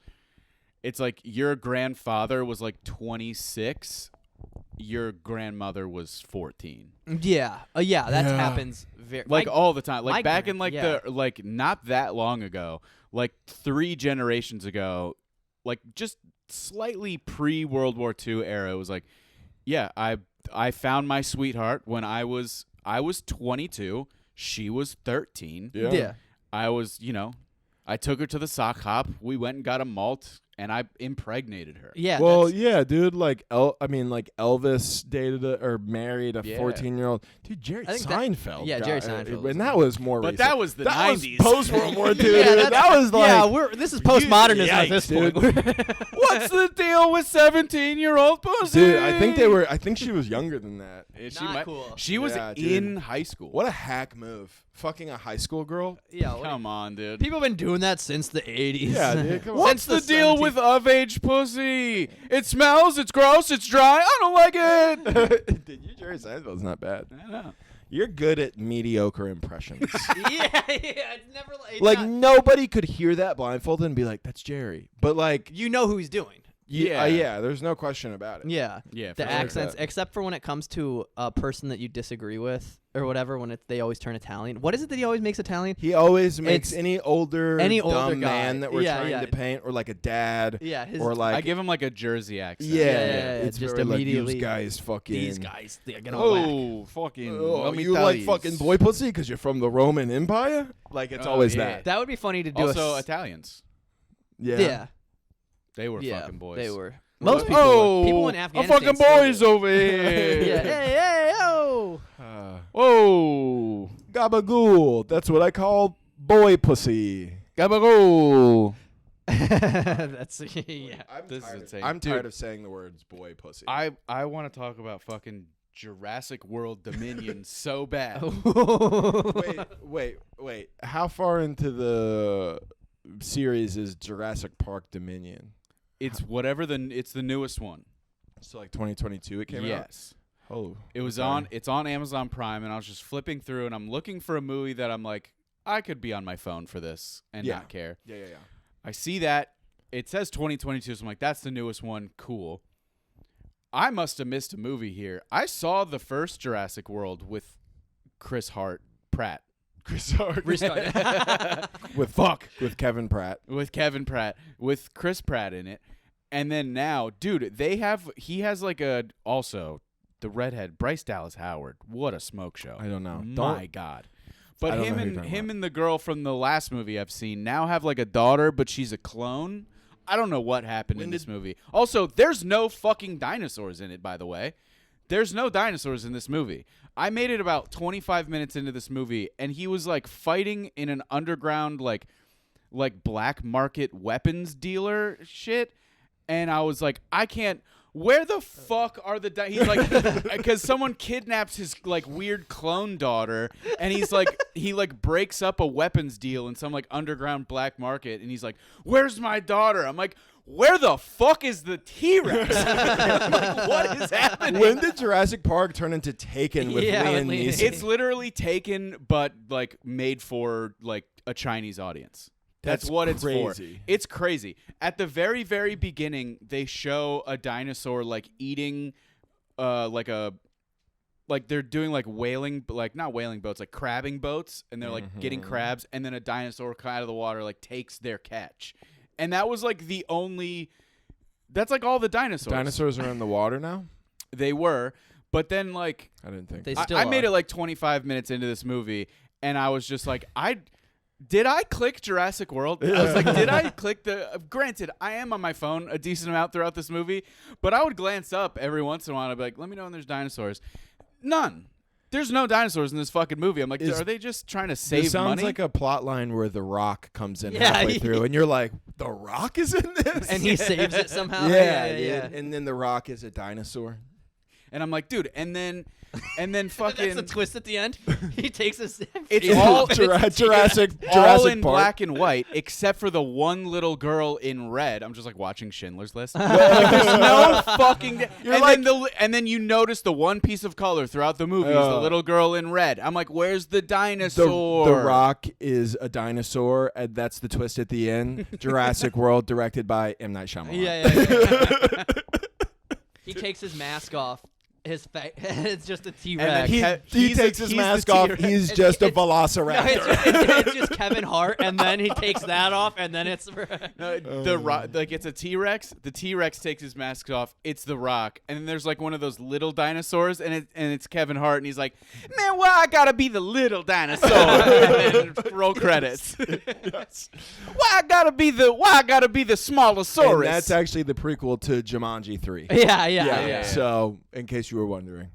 it's like your grandfather was like 26, your grandmother was 14. Yeah. Yeah. That Yeah. happens very Like all the time. my Like back in like yeah. the like not that long ago, like 3 generations ago, like just slightly pre-World War II era, it was like, yeah, I found my sweetheart when I was 22, she was 13. Yeah. I was, I took her to the sock hop, we went and got a malt, and I impregnated her. Yeah. Well, that's- yeah, dude. Like, like Elvis dated or married a Yeah. 14-year-old. Dude, Jerry I think Seinfeld. yeah, got- Jerry Seinfeld was and that was more. But recent. that was the that 90s. was post World War II. Yeah, dude. that's- That was like. yeah, this is postmodernism at Yikes, this dude. point. What's the deal with 17-year-old pussy? Dude, I think she was younger than that. Not cool. She was Yeah, dude. in high school. What a hack move! Fucking a high school girl. Yeah. Come on, dude. People have been doing that since the 80s. Yeah, dude, come on. What's Since the deal 17 with of-age pussy? It smells, it's gross, it's dry. I don't like it. Dude, you Jerry Seinfeld's not bad. I know. You're good at mediocre impressions. yeah. It's never it's like not- nobody could hear that blindfolded and be like, "That's Jerry." But like, you know who he's doing. yeah, there's no question about it. Yeah. Yeah, The for sure. accents, except for when it comes to a person that you disagree with or whatever, when they always turn Italian. What is it that he always makes Italian? He always makes It's any older guy. man that we're Yeah, trying yeah. to paint, or like a dad, Yeah, his, or like I give him like a Jersey accent. yeah, it's just very like, immediately- these guys fucking these guys, they're gonna whack. Oh, fucking. Oh, let me you tell like yous. fucking boy pussy because you're from the Roman Empire? Like it's Oh, always yeah. that. That would be funny to do. Also, Italians. yeah, They were yeah, fucking boys. they were. What? Most people Oh, were. People in a Afghanistan. fucking still boys do. over here. Yeah, hey, oh. Whoa. Gabagool. That's what I call boy pussy. Gabagool. That's yeah. This is insane. I'm Dude. tired of saying the words boy pussy. I want to talk about fucking Jurassic World Dominion so bad. Wait. How far into the series is Jurassic Park Dominion? It's it's the newest one. So like 2022 it came out? Yes. Oh. It was okay. it's on Amazon Prime, and I was just flipping through and I'm looking for a movie that I'm like, I could be on my phone for this and Yeah. not care. Yeah. I see that it says 2022, so I'm like, that's the newest one. Cool. I must have missed a movie here. I saw the first Jurassic World with Chris Pratt. Chris Hart. with Kevin Pratt. With Kevin Pratt, with Chris Pratt in it. And then now, dude, he has like also the redhead, Bryce Dallas Howard. What a smoke show. I don't know. My God. But I don't him know who you're talking about. and the girl from the last movie I've seen now have like a daughter, but she's a clone. I don't know what happened in this movie. Also, there's no fucking dinosaurs in it, by the way. There's no dinosaurs in this movie. I made it about 25 minutes into this movie, and he was like fighting in an underground like black market weapons dealer shit, and I was like, I can't. Where the fuck are the he's like, because someone kidnaps his like weird clone daughter, and he's like, he like breaks up a weapons deal in some like underground black market, and he's like, where's my daughter? I'm like, where the fuck is the T-Rex? I'm like, what is happening? When did Jurassic Park turn into Taken with Yeah, Liam with Liam Neeson? It's literally Taken, but like made for like a Chinese audience. That's what it's crazy. for. It's crazy. At the very, very beginning, they show a dinosaur like eating, like they're doing like not whaling boats, like crabbing boats, and they're like getting crabs, and then a dinosaur come out of the water like takes their catch, and that was like the only. That's like all the dinosaurs. Dinosaurs are in the water now? They were, but then like I didn't think. They that. still I made are. it like 25 minutes into this movie, and I was just like, did I click Jurassic World? I was like, did I click the... Granted, I am on my phone a decent amount throughout this movie, but I would glance up every once in a while and I'd be like, let me know when there's dinosaurs. None. there's no dinosaurs in this fucking movie. I'm like, are they just trying to save This sounds money? like a plot line where The Rock comes in Yeah, halfway through, and you're like, The Rock is in this? And he saves it somehow. Yeah, yeah. dude. And then The Rock is a dinosaur. And I'm like, dude, and then fucking. That's a twist at the end. He takes a sip. It's all Jurassic all in Park. black and white, except for the one little girl in red. I'm just like watching Schindler's List. Like, there's no fucking. And then you notice the one piece of color throughout the movie is the little girl in red. I'm like, where's the dinosaur? The Rock is a dinosaur, and that's the twist at the end. Jurassic World, directed by M. Night Shyamalan. Yeah. He takes his mask off. It's just a T-Rex. He takes his mask off. He's just a velociraptor. It's just Kevin Hart, and then he takes that off, and then it's it's a T-Rex. The T-Rex takes his mask off. It's the Rock, and then there's like one of those little dinosaurs, and it's Kevin Hart, and he's like, "Man, why I gotta be the little dinosaur?" And then roll credits. Yes. Why I gotta be the Smalosaurus? And that's actually the prequel to Jumanji 3. Yeah. So, in case you were wondering.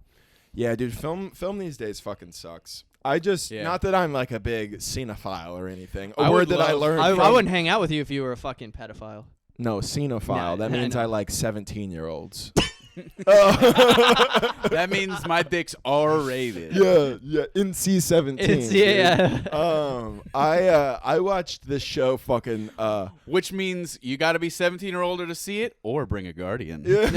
Yeah, dude, film these days fucking sucks. Not that I'm like a big cinephile or anything. A word that I learned I wouldn't hang out with you if you were a fucking pedophile. No, cinephile. No, that means no. I like 17-year-olds. That means my dick's R-rated. Yeah, NC-17. Yeah. I watched this show fucking Which means you got to be 17 or older to see it, or bring a guardian. Yuck,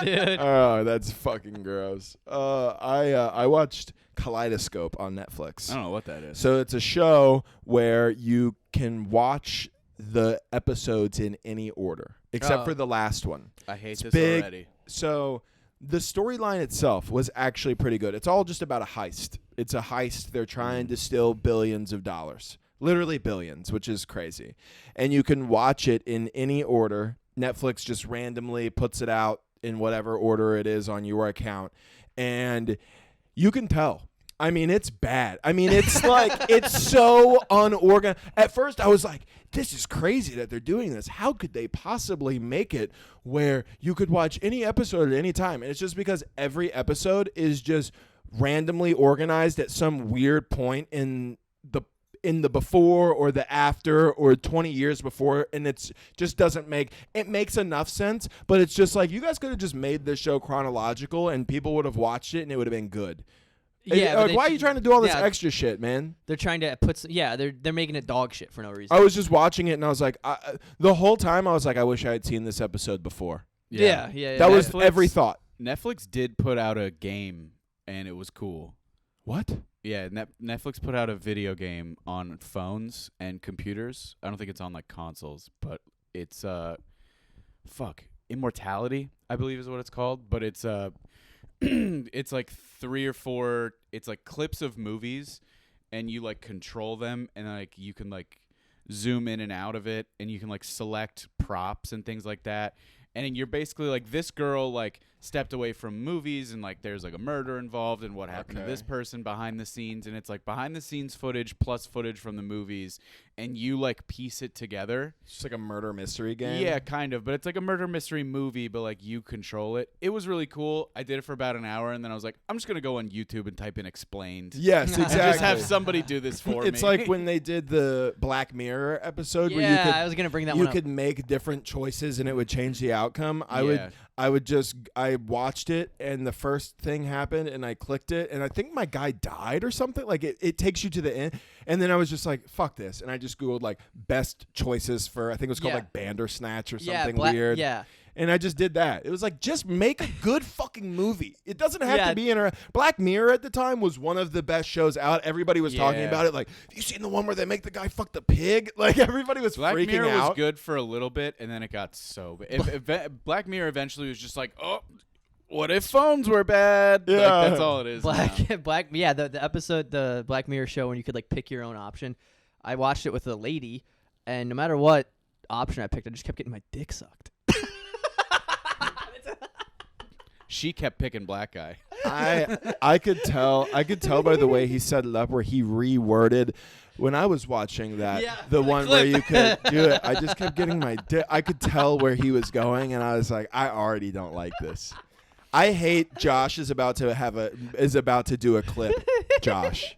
dude. Oh, that's fucking gross. I watched Kaleidoscope on Netflix. I don't know what that is. So it's a show where you can watch the episodes in any order, except for the last one. I hate this big. already. So the storyline itself was actually pretty good. It's all just about a heist. It's a heist. They're trying to steal billions of dollars. Literally billions, which is crazy. And you can watch it in any order. Netflix just randomly puts it out in whatever order it is on your account. And you can tell. I mean, it's bad. I mean, it's like, it's so unorganized. At first, I was like, this is crazy that they're doing this. How could they possibly make it where you could watch any episode at any time? And it's just because every episode is just randomly organized at some weird point in the before or the after or 20 years before, and it's just doesn't make it makes enough sense, but it's just like, you guys could have just made this show chronological and people would have watched it and it would have been good. Yeah, Like, why are you trying to do all this extra shit, man? They're trying to put. They're making it dog shit for no reason. I was just watching it and I was like, the whole time I was like, I wish I had seen this episode before. Yeah. That was every thought. Netflix did put out a game, and it was cool. What? Yeah, Netflix put out a video game on phones and computers. I don't think it's on like consoles, but it's Immortality, I believe is what it's called. But it's it's like 3 or 4. It's like clips of movies, and you like control them, and like you can like zoom in and out of it, and you can like select props and things like that. And you're basically like, this girl like stepped away from movies, and like there's like a murder involved, and what happened to this person behind the scenes, and it's like behind the scenes footage plus footage from the movies, and you like piece it together. It's just like a murder mystery game. Yeah, kind of, but it's like a murder mystery movie, but like you control it. It was really cool. I did it for about an hour, and then I was like, I'm just gonna go on YouTube and type in explained. Yes, exactly. And just have somebody do this for me. It's like when they did the Black Mirror episode where you could, I was gonna bring that one up. You could make different choices and it would change the outcome. Yeah. I watched it and the first thing happened and I clicked it and I think my guy died or something. Like it takes you to the end. And then I was just like, fuck this. And I just Googled like best choices for, I think it was called like Bandersnatch or something weird. Yeah. And I just did that. It was like, just make a good fucking movie. It doesn't have to be in a... Black Mirror at the time was one of the best shows out. Everybody was talking about it. Like, have you seen the one where they make the guy fuck the pig? Like, everybody was Black freaking Mirror out. was good for a little bit, and then it got so bad. Black Mirror eventually was just like, oh, what if phones were bad? Yeah. Like, that's all it is now. The episode, the Black Mirror show, when you could like pick your own option. I watched it with a lady, and no matter what option I picked, I just kept getting my dick sucked. She kept picking black guy. I could tell by the way he set it up where he reworded. When I was watching that, the one where you could do it, I just kept getting my dick. I could tell where he was going, and I was like, I already don't like this. I hate Josh is about to do a clip. Josh.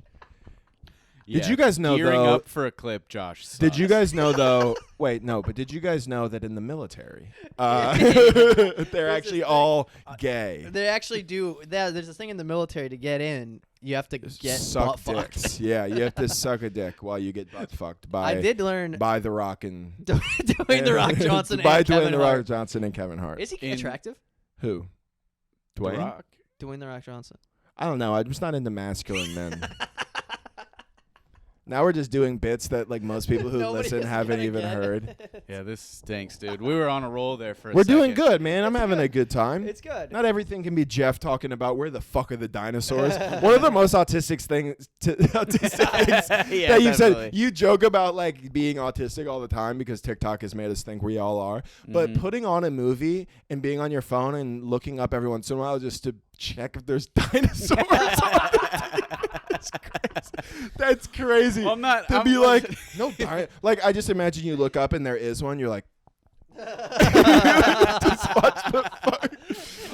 Did you guys know gearing though? up for a clip, Josh? Sucks. Did you guys know though? Wait, no, but did you guys know that in the military, they're actually all gay? They actually do. There's a thing in the military to get in. You have to get suck butt dicks. fucked. Yeah, you have to suck a dick while you get butt fucked by. I did learn by The Rock and Dwayne The Rock Johnson by and Dwayne Kevin The Hart. Rock Johnson and Kevin Hart. Is he attractive? Who? The Dwayne? Rock? Dwayne The Rock Johnson. I don't know. I'm just not into masculine men. Now we're just doing bits that like most people who Nobody listen is haven't gonna even get heard. Yeah, this stinks, dude. We were on a roll there for a We're second. doing good, man. I'm having a good time. It's good. Not everything can be Jeff talking about where the fuck are the dinosaurs. One of the most autistic things that Yeah, you definitely. said. You joke about like being autistic all the time because TikTok has made us think we all are. But putting on a movie and being on your phone and looking up every once in a while just to check if there's dinosaurs on the That's crazy. Well, I'm not. To I'm be like- like, no, like I just imagine you look up and there is one. You're like, just watch the fuck.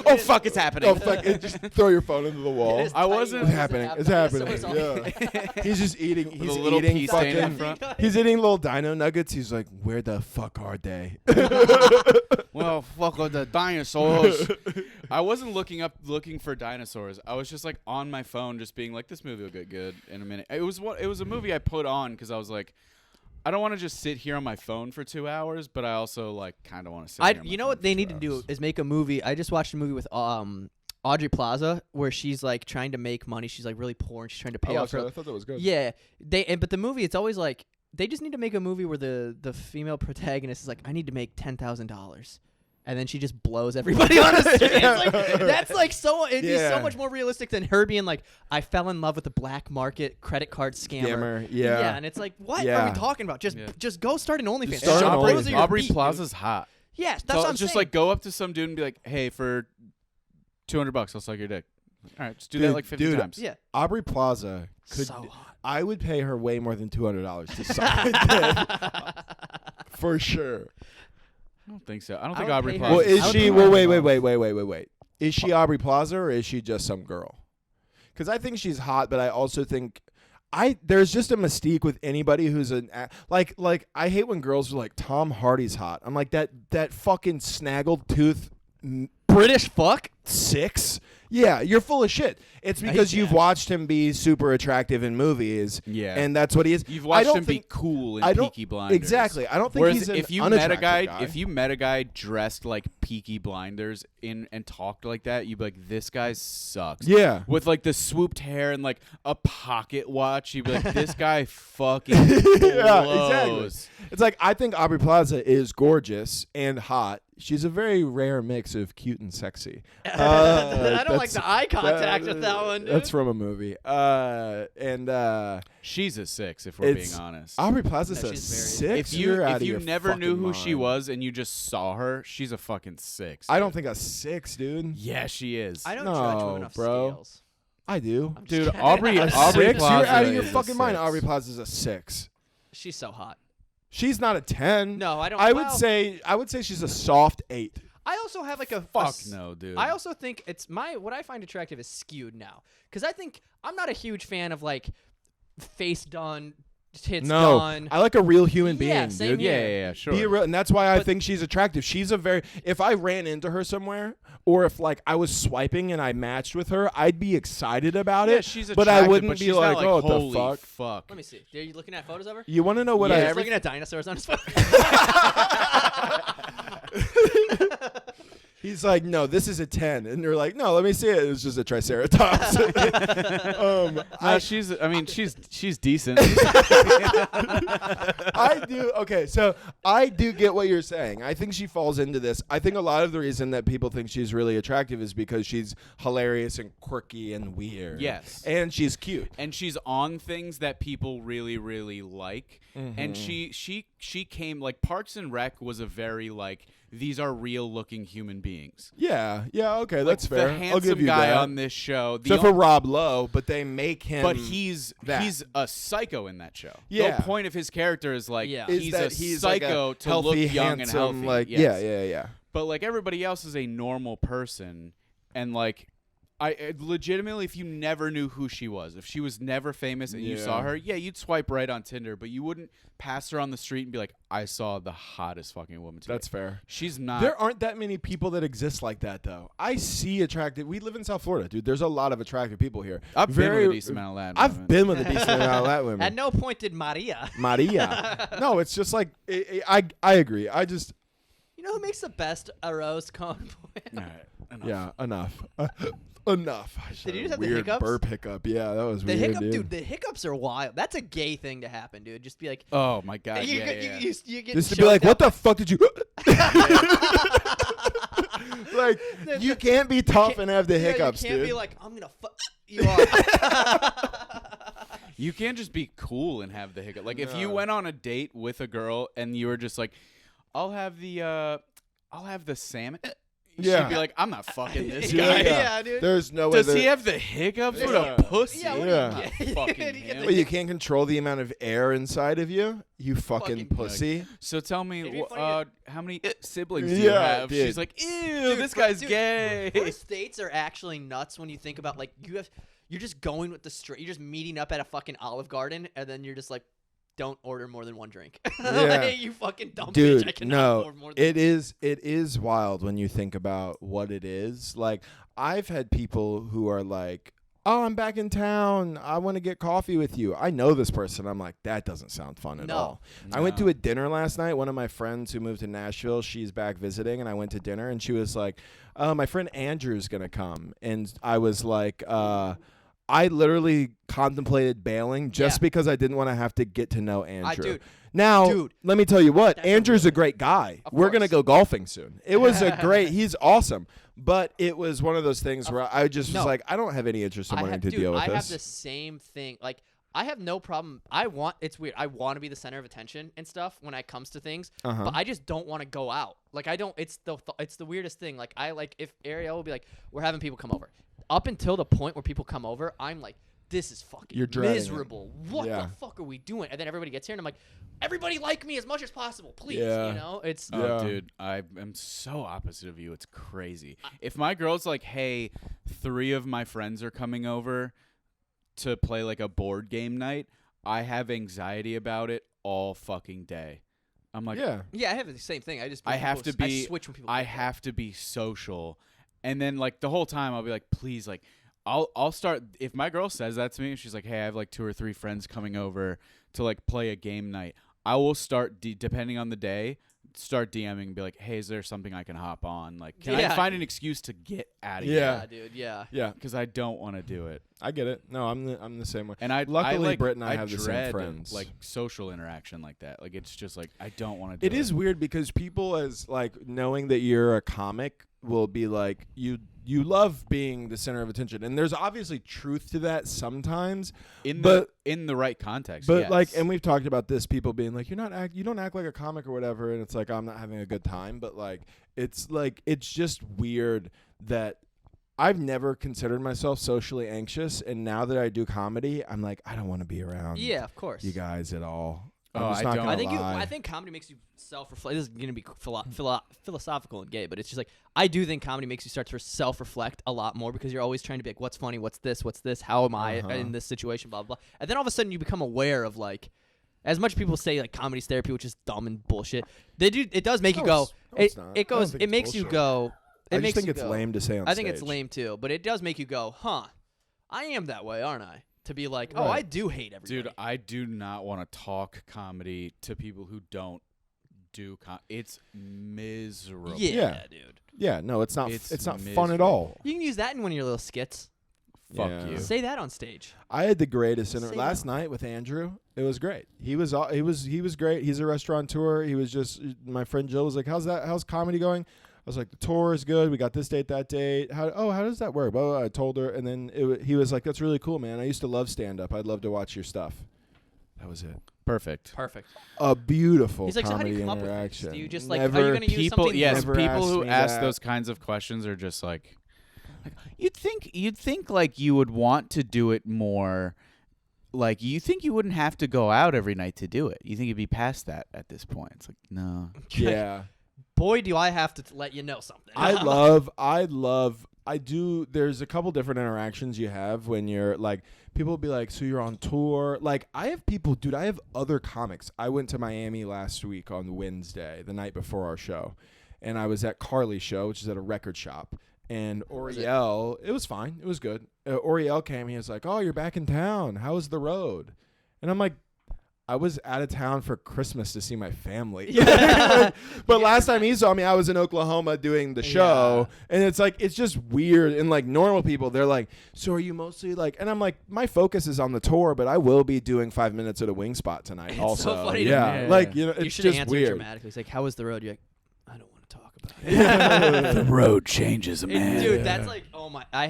oh fuck, it's happening. Oh fuck! Just throw your phone into the wall. It is I wasn't- It's tiny happening. ones It's that have happening. dinosaurs on Yeah. He's just eating. He's a little eating pea stain in fucking. front. He's eating little dino nuggets. He's like, where the fuck are they? Well, fuck with the dinosaurs. I wasn't looking for dinosaurs. I was just like on my phone, just being like, this movie will get good in a minute. It was a movie I put on because I was like, I don't want to just sit here on my phone for 2 hours, but I also like kind of want to sit. Here on my You know phone what for they 2 need to do hours. is make a movie. I just watched a movie with Audrey Plaza where she's like trying to make money. She's like really poor and she's trying to pay off her. thought that was good. Yeah, but the movie, it's always like they just need to make a movie where the female protagonist is like, I need to make $10,000. And then she just blows everybody on the street. It's like, that's like it'd be so much more realistic than her being like, I fell in love with a black market credit card scammer. Yeah. And it's like, what Yeah. are we talking about? Just go start an OnlyFans. Just start an Shop those OnlyFans. are your Aubrey beat, dude. Plaza's hot. Yeah, that's So what I'm just saying. like go up to some dude and be like, hey, for $200, I'll suck your dick. All right, just do Dude, that like 50 times. yeah, Aubrey Plaza could. so hot. I would pay her way more than $200 to suck my dick. For sure. I don't think so. I don't I think would Aubrey pay her- Plaza. Well, is I would she? pay Well, her wait. Is she Aubrey Plaza or is she just some girl? Because I think she's hot, but I also think there's just a mystique with anybody who's like I hate when girls are like Tom Hardy's hot. I'm like that fucking snaggled tooth British fuck. 6. Yeah, you're full of shit. It's because you've watched him be super attractive in movies. Yeah. And that's what he is. You've I watched don't him be think- cool in I don't- Peaky Blinders. Exactly. I don't think Whereas he's an if you met a unattractive guy, if you met a guy dressed like Peaky Blinders and talked like that, you'd be like, this guy sucks. Yeah. With like the swooped hair and like a pocket watch, you'd be like, this guy fucking blows. Yeah, exactly. It's like I think Aubrey Plaza is gorgeous and hot. She's a very rare mix of cute and sexy. I don't like the eye contact with that one, dude. That's from a movie. She's a 6, if we're being It's honest. Aubrey Plaza's No, a she's very- 6. If You're out of you your never knew fucking who she mind. was and you just saw her, she's a fucking 6. I don't think a 6, dude. Yeah, she is. I don't No, judge women off bro. scales. I do. I'm just Dude, kidding. Aubrey A Aubrey 6? Plaza You're out of your is a fucking mind. 6. Aubrey Plaza's a 6. She's so hot. She's not a 10. No, I don't. I well, would say she's a soft 8. I also have like a Fuck no, dude. I also think what I find attractive is skewed now, because I think I'm not a huge fan of like face done, tits No, done. I like a real human Yeah, being, same dude. here. Yeah, sure. Be real, and that's why I But- think she's attractive. She's a very. If I ran into her somewhere, or if like I was swiping and I matched with her, I'd be excited about Yeah, it. she's but I attractive, wouldn't but be she's like, not oh, holy the fuck. fuck. Let me see. Are you looking at photos of her? You want to know what Yeah, I? He's looking at dinosaurs on his phone. He's like, no, this is a 10, and you're like, no, let me see it. It's just a triceratops. She's decent. I do. Okay, so I do get what you're saying. I think she falls into this. I think a lot of the reason that people think she's really attractive is because she's hilarious and quirky and weird. Yes. And she's cute. And she's on things that people really, really like. And she came like Parks and Rec was a very like these are real looking human beings. Yeah. Yeah. Okay, Like, that's fair. The handsome I'll give you guy that. on this show. Except for Rob Lowe, but they make him. But he's that. a psycho in that show. Yeah. The point of his character is like Yeah. Is he's that a he's like psycho a to healthy, look young handsome, and healthy. Like Yes. yeah. But like everybody else is a normal person. and like. I legitimately, if you never knew who she was, if she was never famous and you saw her, you'd swipe right on Tinder, but you wouldn't pass her on the street and be like, I saw the hottest fucking woman today. That's fair. She's not. There aren't that many people that exist like that, though. I see attractive. We live in South Florida, dude. There's a lot of attractive people here. I've been with a decent amount of Latin women. I've been with a decent amount of Latin women. At no point did Maria. No, it's just like I agree. I just. You know who makes the best arroz con All right, enough. Yeah, enough. Enough. Did you just have the weird hiccups? burp hiccup. Yeah, that was The weird, hiccup, dude. The hiccups are wild. That's a gay thing to happen, dude. Just be like, Oh my god. you get Just to be like, what the fuck did you? Like, you can't be tough and have the hiccups, you can't dude. be like, I'm gonna fuck you up. You can't just be cool and have the hiccup. Like if you went on a date with a girl and you were just like, I'll have the salmon. Yeah. She'd be like, I'm not fucking this Yeah, guy. yeah, dude. There's no way. Does he have the hiccups? What a pussy. Yeah, what Yeah. do you Fucking get? him. But you can't control the amount of air inside of you. You fucking Fucking pussy. So tell me, It'd be funny how many siblings do you Yeah, have? dude. She's like, ew, Dude, this guy's dude, gay. First dates are actually nuts when you think about like you're just going with the straight. You're just meeting up at a fucking Olive Garden, and then you're just like, don't order more than one drink. Yeah. Like, you fucking dumb bitch. I Dude, cannot no, afford more than it is wild when you think about what it is. Like, I've had people who are like, oh, I'm back in town. I want to get coffee with you. I know this person. I'm like, that doesn't sound fun at No. all. I went to a dinner last night. One of my friends who moved to Nashville, she's back visiting, and I went to dinner, and she was like, my friend Andrew's going to come. And I was like, I literally contemplated bailing just Yeah. because I didn't want to have to get to know Andrew. Dude, Now, Dude, let me tell you what, that's a Andrew's a real- great guy. Of We're going to course. go golfing soon. It was he's awesome. But it was one of those things where I just was No. like, I don't have any interest in wanting to deal with I this. have the same thing. Like, I have no problem. It's weird. I want to be the center of attention and stuff when it comes to things, Uh-huh. but I just don't want to go out. Like, I don't, it's the weirdest thing. Like, if Ariel will be like, we're having people come over. Up until the point where people come over, I'm like, this is fucking You're dreading it. miserable. What Yeah. the fuck are we doing? And then everybody gets here, and I'm like, everybody like me as much as possible, please. Yeah. You know, it's Oh, Yeah. dude, I am so opposite of you. It's crazy. If my girl's like, hey, 3 of my friends are coming over to play like a board game night, I have anxiety about it all fucking day. I'm like, yeah. yeah. I have the same thing. I just I have to be. I switch when people. I get there. have to be social, and then like the whole time I'll be like, please, like, I'll start. If my girl says that to me, she's like, hey, I have like 2 or 3 friends coming over to like play a game night. I will start depending on the day. Start DMing and be like, hey, is there something I can hop on? Like, can I Yeah. find an excuse to get out of Yeah. Yeah, dude. Yeah. Yeah. Because I don't want to do it. I get it. No, I'm the same way. And I Luckily, like, Britt and I have the same dread, friends. like social interaction like that. Like it's just like I don't want to do it. It is weird because people, as like knowing that you're a comic, will be like, you love being the center of attention, and there's obviously truth to that sometimes. in but- in the right context. But yes. like, and we've talked about this, people being like, you don't act like a comic or whatever, and it's like, I'm not having a good time. But like, it's just weird that I've never considered myself socially anxious, and now that I do comedy, I'm like, I don't want to be around Yeah, of course. you guys at all. Oh, I'm just I not don't. gonna I lie. think comedy makes you self-reflect. This is gonna be philosophical and gay, but it's just like I do think comedy makes you start to self-reflect a lot more because you're always trying to be like, what's funny, what's this, how am I in this situation, blah blah. Blah. And then all of a sudden you become aware of like, as much people say like comedy's therapy, which is dumb and bullshit. It does make you go. it's not. I It don't goes. think It it's makes you bullshit. go. It I just makes think you it's go. lame to say on I think it's stage. lame too, but it does make you go, huh? I am that way, aren't I? To be like, oh, Right. I do hate everybody. Dude, I do not want to talk comedy to people who don't do it's miserable. yeah, dude. Yeah, no, it's not. It's It's not fun at miserable. all. You can use that in one of your little skits. Fuck Yeah. you. Say that on stage. I had the greatest Say last no. night with Andrew. It was great. He was great. He's a restaurateur. He was just my friend Jill was like, How's comedy going? I was like, the tour is good. We got this date, that date. How does that work? Well, I told her, and then he was like, that's really cool, man. I used to love stand up. I'd love to watch your stuff. That was it. Perfect. Perfect. A beautiful He's like, so how do comedy you come up with things? interaction. Do you just like, Never, are you going to use People, something? yes, Never people who asked me ask that. those kinds of questions are just like you'd think like you would want to do it more. Like you think you wouldn't have to go out every night to do it. You think you'd be past that at this point. It's like There's a couple different interactions you have when you're like, people will be like, so you're on tour. Like, I have other comics. I went to Miami last week on Wednesday, the night before our show, and I was at Carly's show, which is at a record shop. And Oriel, it was fine. It was good. Oriel came. He was like, oh, you're back in town. How was the road? And I'm like, I was out of town for Christmas to see my family. But last time he saw me, I was in Oklahoma doing the show. And it's like, it's just weird. And like normal people, they're like, so are you mostly like, and I'm like, my focus is on the tour, but I will be doing 5 minutes at a wing spot tonight. It's also. so funny Like, you know, you it's should just answer weird. dramatically. It's like, how was the road? You're like, I don't want to talk about it. The road changes a man. Dude, that's like, oh my! I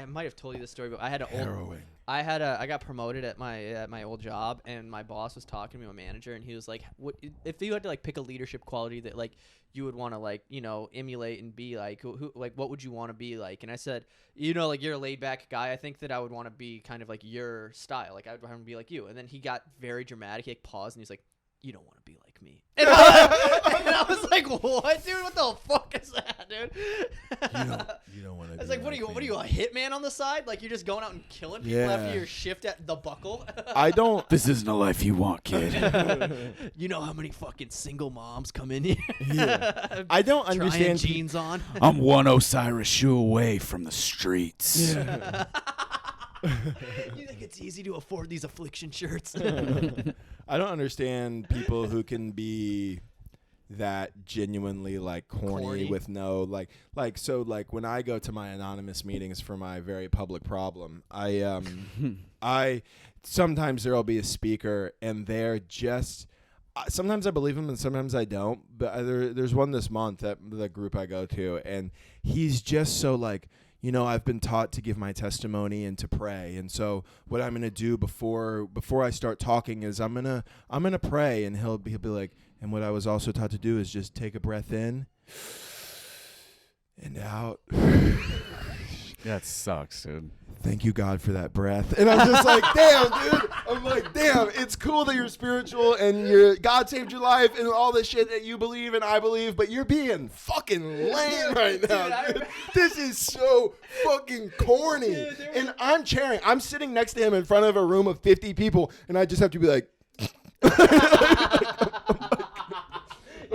might have told you this story, but I got promoted at my old job, and my boss was talking to me, my manager, and he was like, "What if you had to like pick a leadership quality that like you would want to like emulate and be like who like what would you want to be like?" And I said, like you're a laid back guy. I think that I would want to be kind of like your style. Like I would want to be like you. And then he got very dramatic. He like paused and he's like, you don't want to be like me. And I was like, what, dude? What the fuck is that, dude? You don't want to. I was like, what are you, a hitman on the side? Like you're just going out and killing people after your shift at the Buckle? I don't. This isn't a life you want, kid. You know how many fucking single moms come in here? Yeah. I don't understand. Jeans on. I'm one Osiris shoe away from the streets. Yeah. You think it's easy to afford these affliction shirts? I don't understand people who can be that genuinely like corny with no like when I go to my anonymous meetings for my very public problem, I sometimes there'll be a speaker and they're just sometimes I believe him and sometimes I don't, but there's one this month at the group I go to, and he's just so like, I've been taught to give my testimony and to pray. And so what I'm going to do before I start talking is I'm going to pray, and he'll be like, and what I was also taught to do is just take a breath in and out. That sucks, dude. Thank you, God, for that breath. And I'm just like, damn, dude. I'm like, damn, it's cool that you're spiritual and God saved your life and all this shit that you believe and I believe, but you're being fucking lame right now, dude. This is so fucking corny. And I'm cheering. I'm sitting next to him in front of a room of 50 people, and I just have to be like,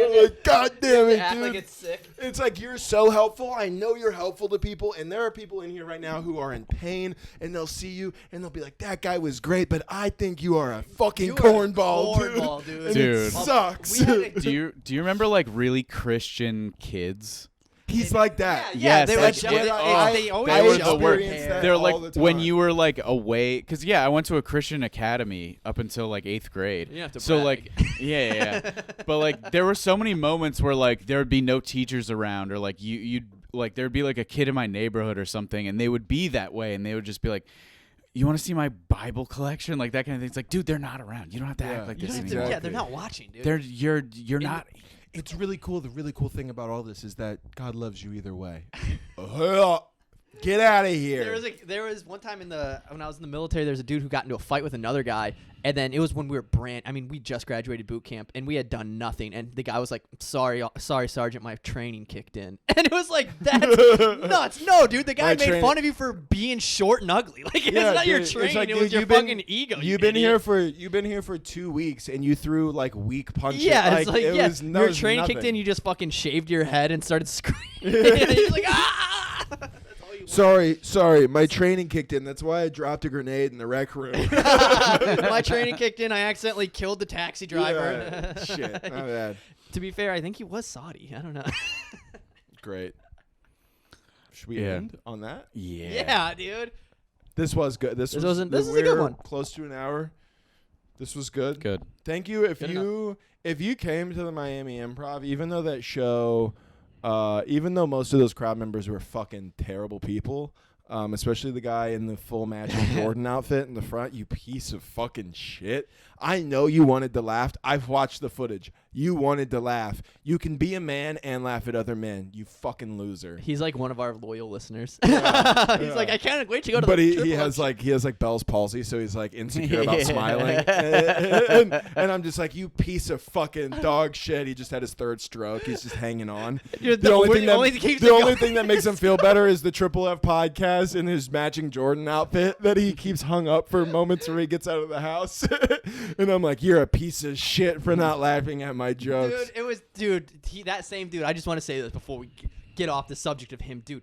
I'm like, God damn it, act dude. like it's sick. It's like, you're so helpful. I know you're helpful to people. And there are people in here right now who are in pain, and they'll see you and they'll be like, that guy was great, but I think you are a fucking cornball, dude. And Dude. it sucks. Do you remember like really Christian kids? He's like that. Yes, they like, they always they were show the worst. their hair. They're all like the when time. you were like away, because I went to a Christian academy up until like 8th grade. You have to so brag. like yeah. But like there were so many moments where like there would be no teachers around, or like you'd like there'd be like a kid in my neighborhood or something, and they would be that way, and they would just be like, you want to see my Bible collection, like that kind of thing. It's like, dude, they're not around. You don't have to act like You this don't have to- anymore. yeah, they're not watching, dude. You're not. It's really cool. The really cool thing about all this is that God loves you either way. Get out of here. There was one time when I was in the military, there was a dude who got into a fight with another guy, and then it was when we were we just graduated boot camp, and we had done nothing, and the guy was like, sorry Sergeant, my training kicked in. And it was like, that's nuts. No, dude, the guy made fun of you for being short and ugly. Like, it's not your training, like, it was your fucking ego. You've been here for 2 weeks, and you threw like weak punches. Yeah, it's like, your training kicked in, you just fucking shaved your head and started screaming. You're like, ah! Sorry, my training kicked in. That's why I dropped a grenade in the rec room. My training kicked in. I accidentally killed the taxi driver. Yeah, shit, not bad. To be fair, I think he was Saudi. I don't know. Great. Should we end on that? Yeah, dude. This was good. This is a good one. Close to an hour. This was good. Good. Thank you. If you came to the Miami Improv, even though that show, even though most of those crowd members were fucking terrible people, especially the guy in the full matching Jordan outfit in the front, you piece of fucking shit. I know you wanted to laugh. I've watched the footage. You wanted to laugh. You can be a man and laugh at other men. You fucking loser. He's like one of our loyal listeners. Yeah. He's like, I can't wait to go to But the he Triple has F. like Bell's palsy, so he's like insecure about smiling. And I'm just like, you piece of fucking dog shit. He just had his third stroke. He's just hanging on. The only thing that makes him feel better is the Triple F podcast and his matching Jordan outfit that he keeps hung up for moments where he gets out of the house. And I'm like, you're a piece of shit for not laughing at my jokes. That same dude. I just want to say this before we get off the subject of him, dude.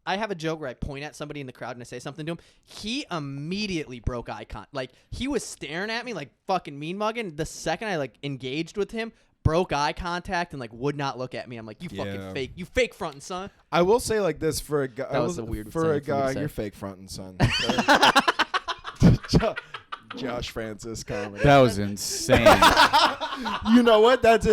I have a joke where I point at somebody in the crowd and I say something to him. He immediately broke eye contact. Like, he was staring at me like fucking mean mugging. The second I like engaged with him, broke eye contact and like would not look at me. I'm like, you fucking fake. You fake frontin', son. I will say like this for a guy. That was a weird for a thing for me to guy. say. You're fake frontin', son. Josh Francis comedy. That was insane. You know what? That's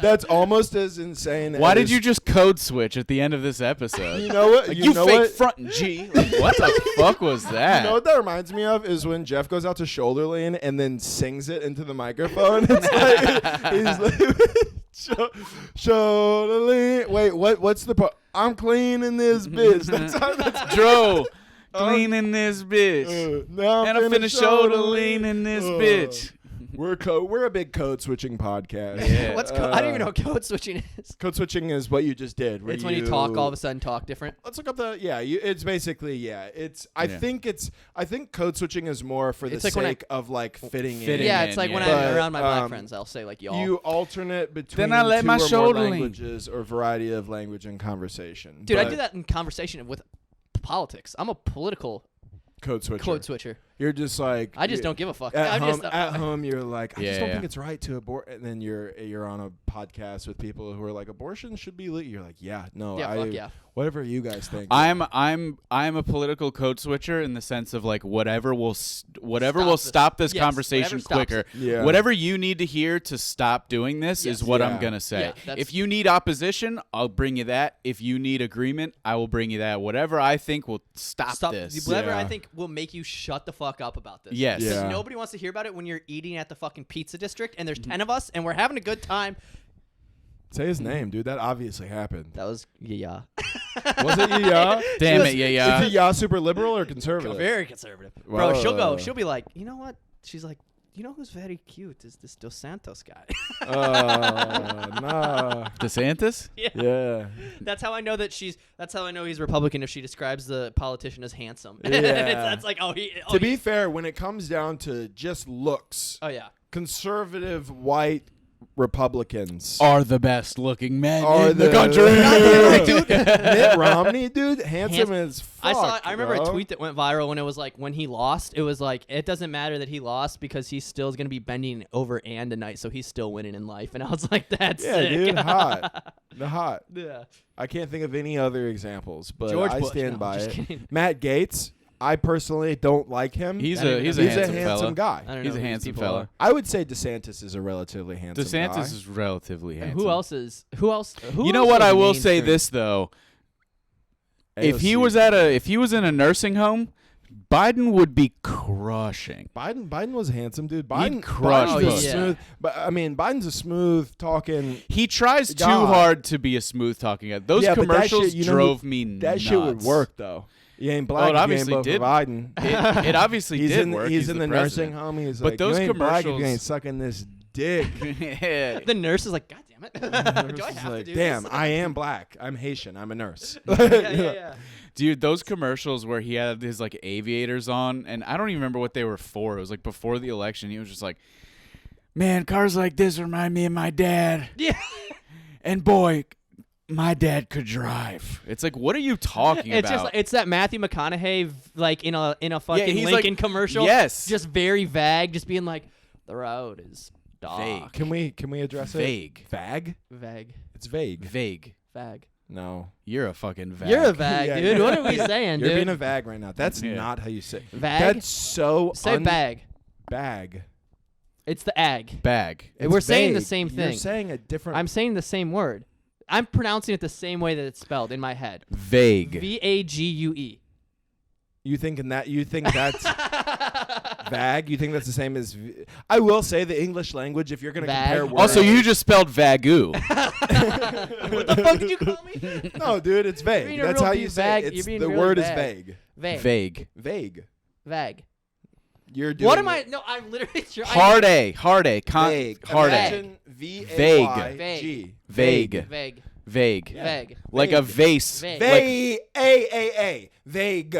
That's almost as insane. Why as, did you just code switch at the end of this episode? You know what? Like, you you know fake what? front G. Like, what the fuck was that? You know what that reminds me of is when Jeff goes out to shoulder lean and then sings it into the microphone. It's like he's like shoulder lean. Wait, what's the part? I'm cleaning this bitch. That's how that's Dro. Cleaning this bitch. Now And I'm finna shoulder leaning this bitch. We're a big code switching podcast. Yeah. What's I don't even know what code switching is. Code switching is what you just did. It's when you talk all of a sudden talk different. Let's look up the it's basically it's I think code switching is more for the It's like when sake of like fitting in. Fitting Yeah, in, it's like when yeah. I'm around my black But, friends, I'll say like y'all. You alternate between Then I let two my or more shoulder lean. languages or variety of language and conversation. Dude, I But do that in conversation with politics. I'm a political code switcher. code switcher. You're just like I just don't give a fuck. At I'm home, you're like, I just don't Yeah. think it's right to abort. And then you're on a podcast with people who are like, abortion should be legal. You're like, yeah, no, Yeah, fuck yeah. whatever you guys think. I'm a political code switcher in the sense of like whatever will stop this Yes, conversation whatever stops quicker. it. Yeah. Whatever you need to hear to stop doing this Yes. is what Yeah. I'm gonna say. Yeah, that's- If you need opposition, I'll bring you that. If you need agreement, I will bring you that. Whatever I think will stop this. Whatever Yeah. I think will make you shut the fuck up about this. Yes. Because Yeah. nobody wants to hear about it when you're eating at the fucking pizza district and there's 10 of us and we're having a good time. Say his name, dude. That obviously happened. That was yeah. Was it yeah? Damn it, yeah. Is it yeah super liberal or conservative? Very conservative. Bro, Whoa. she'll be like, you know what? She's like, you know who's very cute is this Dos Santos guy. Nah. DeSantis? Yeah. That's how I know he's Republican if she describes the politician as handsome. Yeah. That's like, To be fair, when it comes down to just looks, oh yeah. conservative white Republicans Are the best looking men are in the country. Dude. Mitt Romney, dude, handsome as fuck. I remember bro. a tweet that went viral when it was like when he lost, it was like it doesn't matter that he lost because he still is gonna be bending over and tonight, so he's still winning in life. And I was like, that's Yeah, sick. dude, hot. The hot. Yeah. I can't think of any other examples, but George I Bush. stand No, by just it. kidding. Matt Gaetz, I personally don't like him. He's I don't a even he's know a who He's handsome a handsome fella. guy. I don't know He's a who these handsome people fella. are. I would say DeSantis is a relatively handsome DeSantis guy. is relatively And handsome. who else? You know what? I will say this though. If he was in a nursing home, Biden would be crushing. Biden was handsome, dude. He'd crush Biden's a Bush. smooth, but I mean, Biden's a smooth talking. He tries too God. hard to be a smooth talking guy. Those Yeah, but that commercials shit, you know, drove me nuts. That shit would work though. You ain't black. Oh, it if obviously you ain't vote did. for Biden. It obviously he's did in, work. He's in the nursing president. home. He's But like, those you ain't black if you commercials- ain't sucking this dick. Yeah. The nurse is like, God damn it. Do I It's have like, to do damn, this? I am black. I'm Haitian. I'm a nurse. yeah. Dude, those commercials where he had his like aviators on, and I don't even remember what they were for. It was like before the election. He was just like, "Man, cars like this remind me of my dad." Yeah. And boy, my dad could drive. It's like, what are you talking It's about? just it's that Matthew McConaughey like in a fucking he's Lincoln like- commercial. yes. Just very vague, just being like, the road is dark. Can we address Vague. it? Vague. Vague. It's vague. Vague. Vag. No. You're a fucking vag. You're a vag, Yeah, dude. you're- What are we saying, You're dude? being a vag right now. That's Yeah. not how you say. Vag? That's so Say bag. bag. It's the ag. bag. We're It's saying the vague. same You're thing. saying a different. I'm saying the same word. I'm pronouncing it the same way that it's spelled in my head. Vague. Vague. You think that's Vag? You think that's the same as? I will say the English language. If you're gonna Vag. compare words. Also, you just spelled Vagu. What the fuck did you call me? No, dude, it's You're vague. being a That's real how you say vague- it. you're It's, being the really word is vague. vague. Vague. Vague. Vague. Vague. You're doing. What am I? No, I'm literally trying. Hard A. Hard A. Vague. Hard A. Imagine V-A-Y-G. Vague. Vague. Vague. Yeah. Vague. Like a Vague. vase. Vague. Like, V-A-A-A. Vague.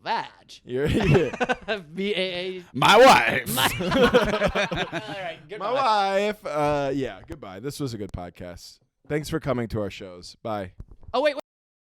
Vag. You're V-A-A. my wife. All right. Goodbye. my wife. Yeah. Goodbye. This was a good podcast. Thanks for coming to our shows. Bye. Oh wait.